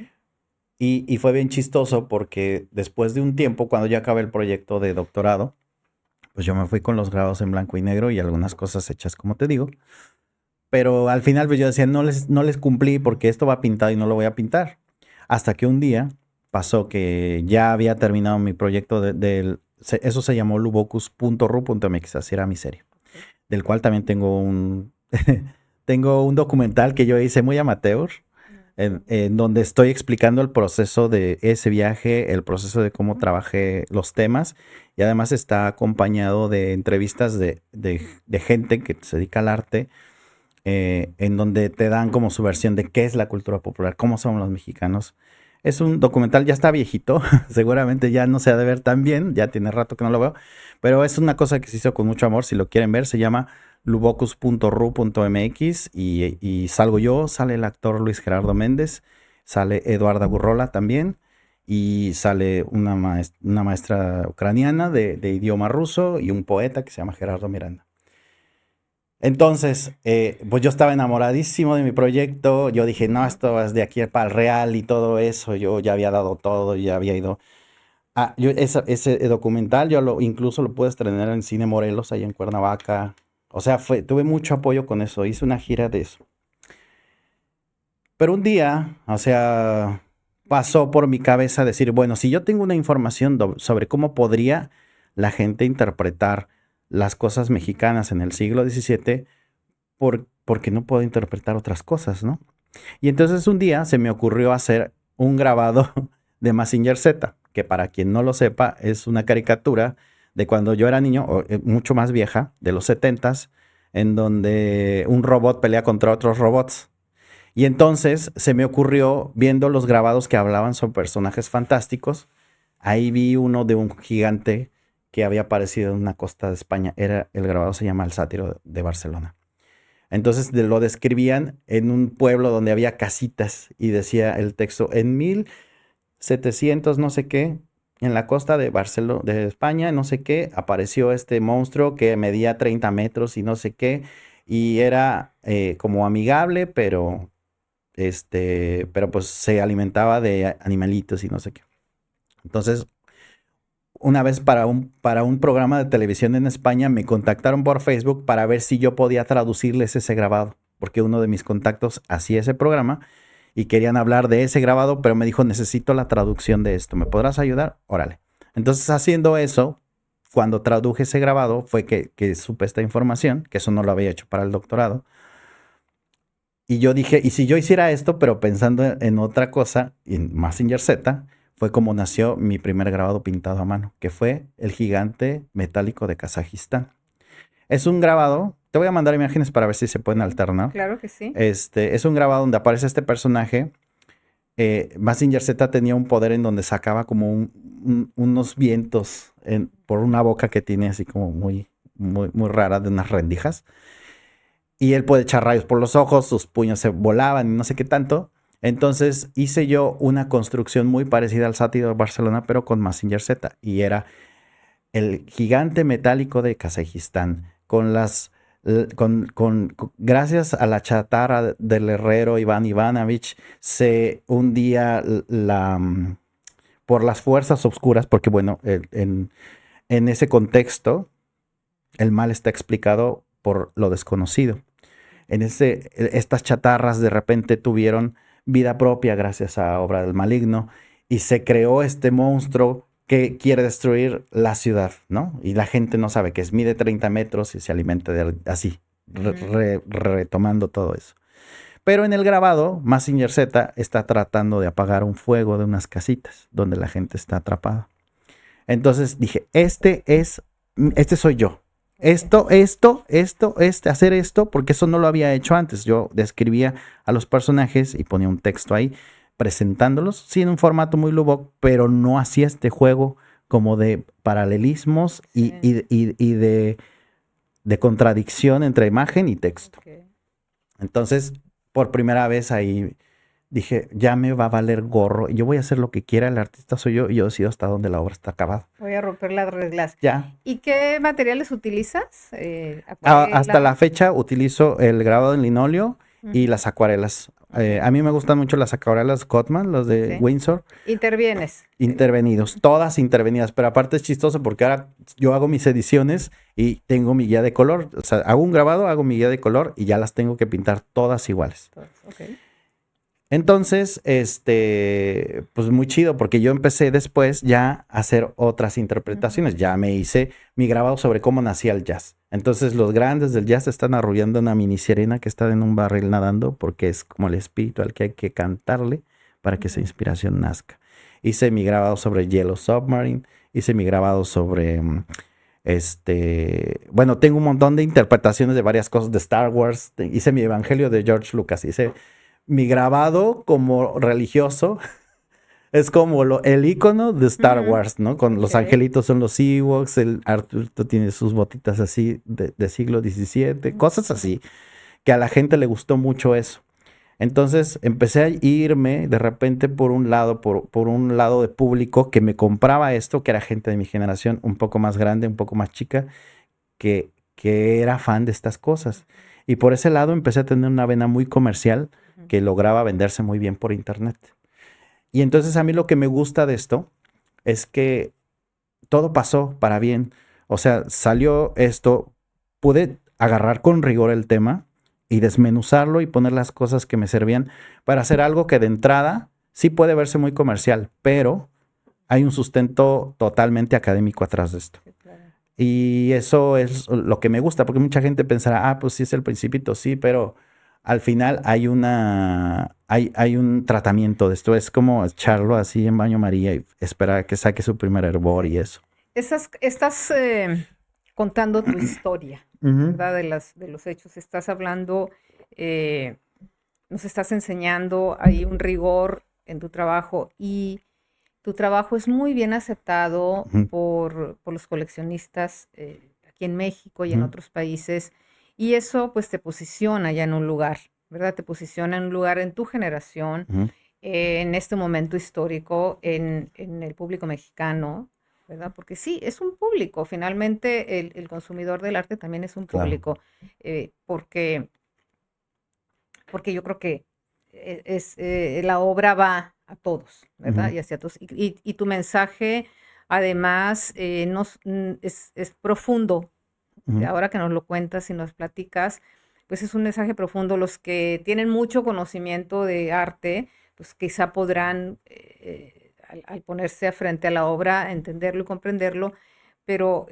Y fue bien chistoso porque después de un tiempo, cuando ya acabé el proyecto de doctorado, pues yo me fui con los grabados en blanco y negro y algunas cosas hechas, como te digo. Pero al final, pues yo decía, no les cumplí porque esto va pintado y no lo voy a pintar. Hasta que un día pasó que ya había terminado mi proyecto eso se llamó lubocus.ru.mx, así era mi serie, Ok. del cual también tengo un documental que yo hice muy amateur, No, en donde estoy explicando el proceso de ese viaje, el proceso de cómo ujú. trabajé los temas, y además está acompañado de entrevistas de gente que se dedica al arte, en donde te dan como su versión de qué es la cultura popular, cómo son los mexicanos. Es un documental, ya está viejito, seguramente ya no se ha de ver tan bien, ya tiene rato que no lo veo, pero es una cosa que se hizo con mucho amor, si lo quieren ver, se llama lubocus.ru.mx y salgo yo, sale el actor Luis Gerardo Méndez, sale Eduarda Gurrola también y sale una maestra ucraniana de idioma ruso y un poeta que se llama Gerardo Miranda. Entonces, pues yo estaba enamoradísimo de mi proyecto. Yo dije, no, esto es de aquí para el real y todo eso. Yo ya había dado todo, ya había ido. Ese documental, incluso lo pude estrenar en Cine Morelos, ahí en Cuernavaca. O sea, tuve mucho apoyo con eso. Hice una gira de eso. Pero un día, o sea, pasó por mi cabeza decir, bueno, si yo tengo una información sobre cómo podría la gente interpretar las cosas mexicanas en el siglo XVII, porque no puedo interpretar otras cosas, ¿no? Y entonces un día se me ocurrió hacer un grabado de Mazinger Z, que para quien no lo sepa es una caricatura de cuando yo era niño, mucho más vieja, de los 70s, en donde un robot pelea contra otros robots. Y entonces se me ocurrió, viendo los grabados que hablaban sobre personajes fantásticos, ahí vi uno de un gigante que había aparecido en una costa de España. El grabado se llama El Sátiro de Barcelona. Entonces lo describían en un pueblo donde había casitas y decía el texto, en 1700 no sé qué, en la costa de Barcelona, de España, no sé qué, apareció este monstruo que medía 30 metros y no sé qué, y era como amigable, pero pues se alimentaba de animalitos y no sé qué. Entonces, una vez para un programa de televisión en España me contactaron por Facebook para ver si yo podía traducirles ese grabado, porque uno de mis contactos hacía ese programa y querían hablar de ese grabado, pero me dijo, necesito la traducción de esto, ¿me podrás ayudar? Órale. Entonces, haciendo eso, cuando traduje ese grabado, fue que supe esta información, que eso no lo había hecho para el doctorado. Y yo dije, ¿y si yo hiciera esto, pero pensando en otra cosa, en Mazinger Z, fue como nació mi primer grabado pintado a mano, que fue el gigante metálico de Kazajistán. Es un grabado, te voy a mandar imágenes para ver si se pueden alternar. Claro que sí. Es un grabado donde aparece este personaje. Mazinger Z tenía un poder en donde sacaba como unos vientos por una boca que tiene así como muy, muy, muy rara de unas rendijas. Y él puede echar rayos por los ojos, sus puños se volaban y no sé qué tanto. Entonces hice yo una construcción muy parecida al Sátiro de Barcelona, pero con Mazinger Z. Y era el gigante metálico de Kazajistán, gracias a la chatarra del herrero Iván Ivanovich, se hundía por las fuerzas oscuras, porque bueno, en ese contexto, el mal está explicado por lo desconocido. Estas chatarras de repente tuvieron vida propia gracias a obra del maligno y se creó este monstruo que quiere destruir la ciudad, ¿no? Y la gente no sabe que mide 30 metros y se alimenta así, Ujú. retomando todo eso. Pero en el grabado, Mazinger Z está tratando de apagar un fuego de unas casitas donde la gente está atrapada. Entonces dije, este soy yo. Hacer esto, porque eso no lo había hecho antes. Yo describía a los personajes y ponía un texto ahí presentándolos, sí, en un formato muy Lubbock, pero no hacía este juego como de paralelismos y de contradicción entre imagen y texto. Okay. Entonces, por primera vez ahí dije, ya me va a valer gorro, yo voy a hacer lo que quiera, el artista soy yo y yo decido hasta dónde la obra está acabada. Voy a romper las reglas. Ya. ¿Y qué materiales utilizas? Hasta la Acuarela. fecha utilizo el grabado en linóleo y las acuarelas. Ok. A mí me gustan mucho las acuarelas Cotman, los de Ok. Windsor, Intervienes. intervenidos, todas intervenidas, pero aparte es chistoso porque ahora yo hago mis ediciones y tengo mi guía de color, o sea, hago un grabado, hago mi guía de color y ya las tengo que pintar todas iguales. Okay. Entonces, pues muy chido, porque yo empecé después ya a hacer otras interpretaciones. Ya me hice mi grabado sobre cómo nacía el jazz. Entonces, los grandes del jazz están arrullando una mini sirena que está en un barril nadando, porque es como el espíritu al que hay que cantarle para que esa inspiración nazca. Hice mi grabado sobre Yellow Submarine, hice mi grabado sobre, bueno, tengo un montón de interpretaciones de varias cosas de Star Wars. Hice mi Evangelio de George Lucas, hice mi grabado como religioso es como el icono de Star Wars, ¿no? Con los angelitos son los Ewoks, el Arturito tiene sus botitas así de siglo XVII, cosas así, que a la gente le gustó mucho eso. Entonces empecé a irme de repente por un lado, por un lado de público que me compraba esto, que era gente de mi generación, un poco más grande, un poco más chica, que era fan de estas cosas. Y por ese lado empecé a tener una vena muy comercial que lograba venderse muy bien por internet. Y entonces a mí lo que me gusta de esto es que todo pasó para bien. O sea, salió esto, pude agarrar con rigor el tema y desmenuzarlo y poner las cosas que me servían para hacer algo que de entrada sí puede verse muy comercial, pero hay un sustento totalmente académico atrás de esto. Sí, claro. Y eso es lo que me gusta, porque mucha gente pensará, pues sí es el Principito, sí, pero al final hay un tratamiento de esto. Es como echarlo así en baño María y esperar a que saque su primer hervor y eso. Estás contando tu historia, ¿verdad? De los hechos. Estás hablando, eh, nos estás enseñando, hay un rigor en tu trabajo y tu trabajo es muy bien aceptado por los coleccionistas aquí en México y en otros países, y eso pues te posiciona ya en un lugar, ¿verdad? Te posiciona en un lugar en tu generación, en este momento histórico, en el público mexicano, ¿verdad? Porque sí, es un público, finalmente el consumidor del arte también es un Claro. público, porque yo creo que la obra va a todos, ¿verdad? Y hacia todos. Y tu mensaje, además, es profundo. Ahora que nos lo cuentas y nos platicas, pues es un mensaje profundo. Los que tienen mucho conocimiento de arte, pues quizá podrán, al ponerse frente a la obra, entenderlo y comprenderlo, pero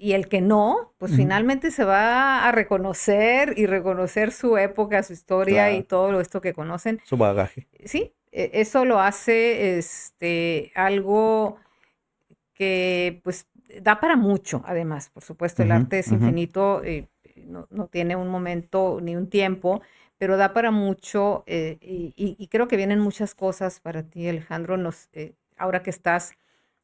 y el que no, pues finalmente se va a reconocer y reconocer su época, su historia y Claro. todo esto que conocen. Su bagaje. Sí, eso lo hace algo que pues da para mucho, además, por supuesto, el arte es infinito, no tiene un momento ni un tiempo, pero da para mucho y creo que vienen muchas cosas para ti, Alejandro, ahora que estás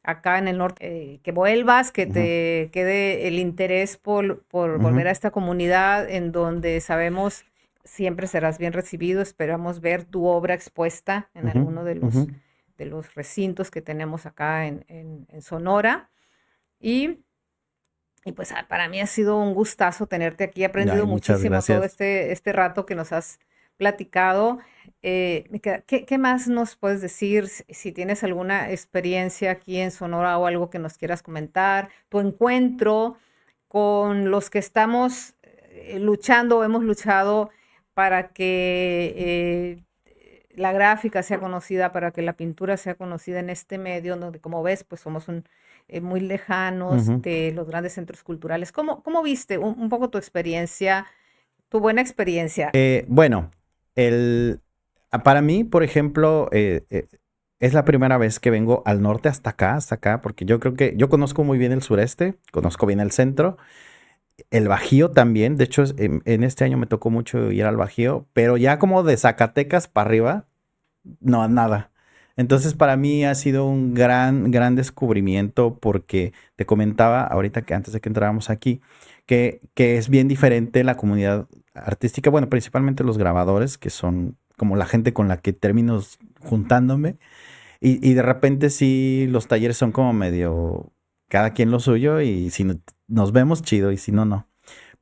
acá en el norte, que vuelvas, que te quede el interés por volver a esta comunidad en donde sabemos siempre serás bien recibido. Esperamos ver tu obra expuesta en alguno de los recintos que tenemos acá en Sonora. Y pues para mí ha sido un gustazo tenerte aquí. He Ay, aprendido muchas muchísimo todo gracias. este rato que nos has platicado. ¿Qué más nos puedes decir? Si tienes alguna experiencia aquí en Sonora o algo que nos quieras comentar, tu encuentro con los que estamos luchando o hemos luchado para que la gráfica sea conocida, para que la pintura sea conocida en este medio, donde como ves, pues somos muy lejanos de los grandes centros culturales. ¿Cómo viste un poco tu experiencia tu buena experiencia. Bueno, para mí, por ejemplo, es la primera vez que vengo al norte hasta acá, porque yo creo que yo conozco muy bien el sureste, conozco bien el centro, el Bajío también. De hecho, en este año me tocó mucho ir al Bajío, pero ya como de Zacatecas para arriba, no, nada. Entonces, para mí ha sido un gran descubrimiento porque te comentaba ahorita que antes de que entráramos aquí, que es bien diferente la comunidad artística, bueno, principalmente los grabadores, que son como la gente con la que termino juntándome, y de repente sí, los talleres son como medio cada quien lo suyo, y si nos vemos, chido, y si no, no.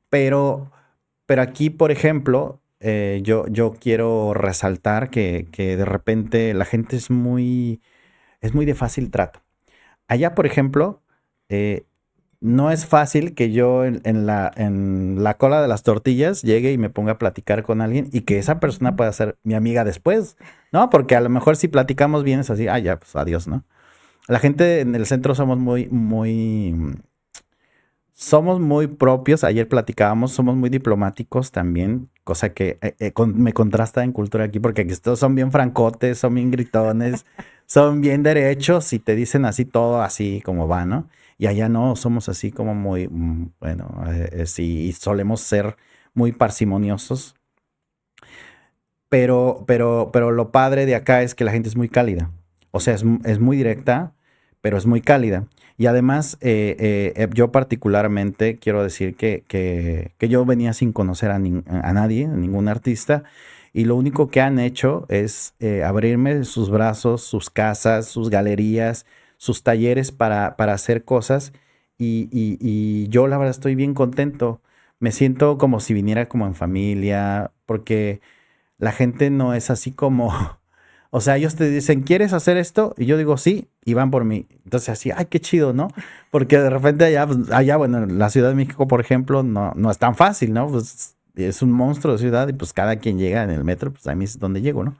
Pero, pero aquí, por ejemplo, yo quiero resaltar que de repente la gente es muy de fácil trato. Allá, por ejemplo, eh, no es fácil que yo en la cola de las tortillas llegue y me ponga a platicar con alguien y que esa persona pueda ser mi amiga después, ¿no? Porque a lo mejor si platicamos bien es así, ah, ya, pues adiós, ¿no? La gente en el centro somos somos muy propios. Ayer platicábamos, somos muy diplomáticos también, cosa que me contrasta en cultura aquí, porque aquí todos son bien francotes, son bien gritones, son bien derechos y te dicen así todo así como va, ¿no? Y allá no, somos así como muy, bueno, sí, y solemos ser muy parsimoniosos, pero lo padre de acá es que la gente es muy cálida. O sea, es muy directa, pero es muy cálida. Y además, yo particularmente quiero decir que yo venía sin conocer a nadie, a ningún artista, y lo único que han hecho es abrirme sus brazos, sus casas, sus galerías, sus talleres para hacer cosas. Y yo la verdad estoy bien contento. Me siento como si viniera como en familia, porque la gente no es así como, o sea, ellos te dicen, ¿quieres hacer esto? Y yo digo, sí, y van por mí. Entonces así, ay, qué chido, ¿no? Porque de repente allá, pues, allá, bueno, en la Ciudad de México, por ejemplo, no es tan fácil, ¿no? Pues es un monstruo de ciudad y pues cada quien llega en el metro, pues a mí es donde llego, ¿no?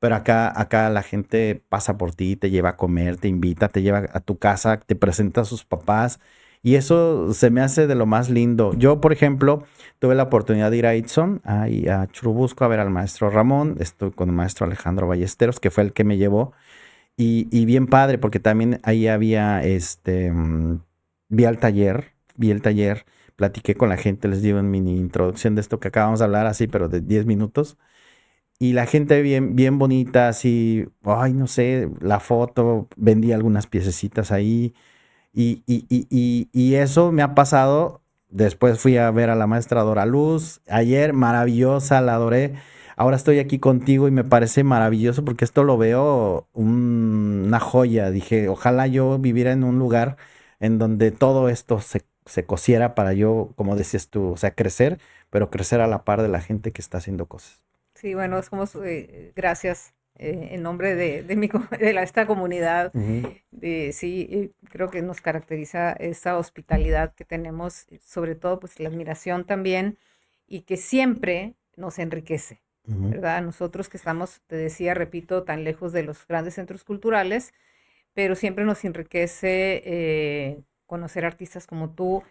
Pero acá la gente pasa por ti, te lleva a comer, te invita, te lleva a tu casa, te presenta a sus papás. Y eso se me hace de lo más lindo. Yo, por ejemplo, tuve la oportunidad de ir a Itson, ahí a Churubusco, a ver al maestro Ramón. Estoy con el maestro Alejandro Ballesteros, que fue el que me llevó. Y bien padre, porque también ahí había, vi vi el taller, platiqué con la gente, les di una mini introducción de esto que acabamos de hablar, así, pero de 10 minutos. Y la gente bien bonita, así, ay, no sé, la foto, vendí algunas piececitas ahí. Y eso me ha pasado. Después fui a ver a la maestra Dora Luz. Ayer, maravillosa, la adoré. Ahora estoy aquí contigo y me parece maravilloso porque esto lo veo una joya. Dije, ojalá yo viviera en un lugar en donde todo esto se cosiera para yo, como decías tú, o sea, crecer, pero crecer a la par de la gente que está haciendo cosas. Sí, bueno, somos, gracias en nombre esta comunidad. Ujú, Sí, creo que nos caracteriza esa hospitalidad que tenemos, sobre todo pues la admiración también y que siempre nos enriquece, ujú. ¿verdad? Nosotros que estamos, te decía, repito, tan lejos de los grandes centros culturales, pero siempre nos enriquece conocer artistas como tú,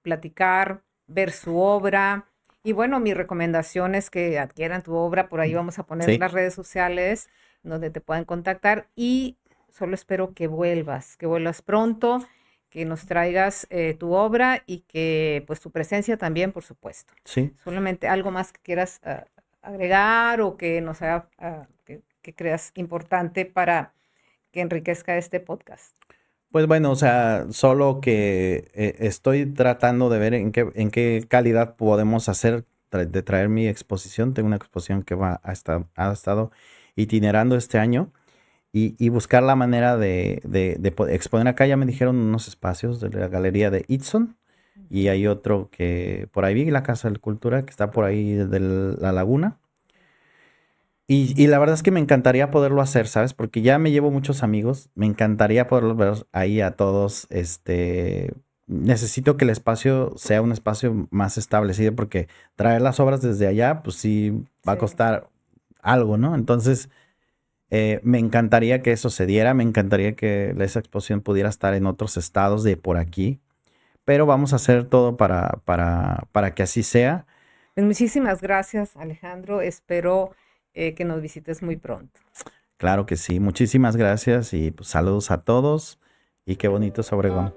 platicar, ver su obra. Y bueno, mi recomendación es que adquieran tu obra, por ahí vamos a poner Sí, las redes sociales donde te puedan contactar y solo espero que vuelvas pronto, que nos traigas tu obra y que pues tu presencia también, por supuesto. sí. Solamente algo más que quieras agregar o que nos haga, que creas importante para que enriquezca este podcast. Pues bueno, o sea, solo que estoy tratando de ver en qué calidad podemos hacer, de traer mi exposición. Tengo una exposición que ha estado itinerando este año y buscar la manera de poder exponer acá. Ya me dijeron unos espacios de la galería de Itson y hay otro que por ahí vi, la Casa de la Cultura, que está por ahí de la laguna. Y la verdad es que me encantaría poderlo hacer, ¿sabes? Porque ya me llevo muchos amigos, me encantaría poderlos ver ahí a todos. Necesito que el espacio sea un espacio más establecido porque traer las obras desde allá, pues sí, va a Sí. costar algo, ¿no? Entonces, me encantaría que eso se diera, me encantaría que esa exposición pudiera estar en otros estados de por aquí, pero vamos a hacer todo para que así sea. Pues muchísimas gracias, Alejandro. Espero que nos visites muy pronto. Claro que sí. Muchísimas gracias y pues, saludos a todos. Y qué bonito es Obregón.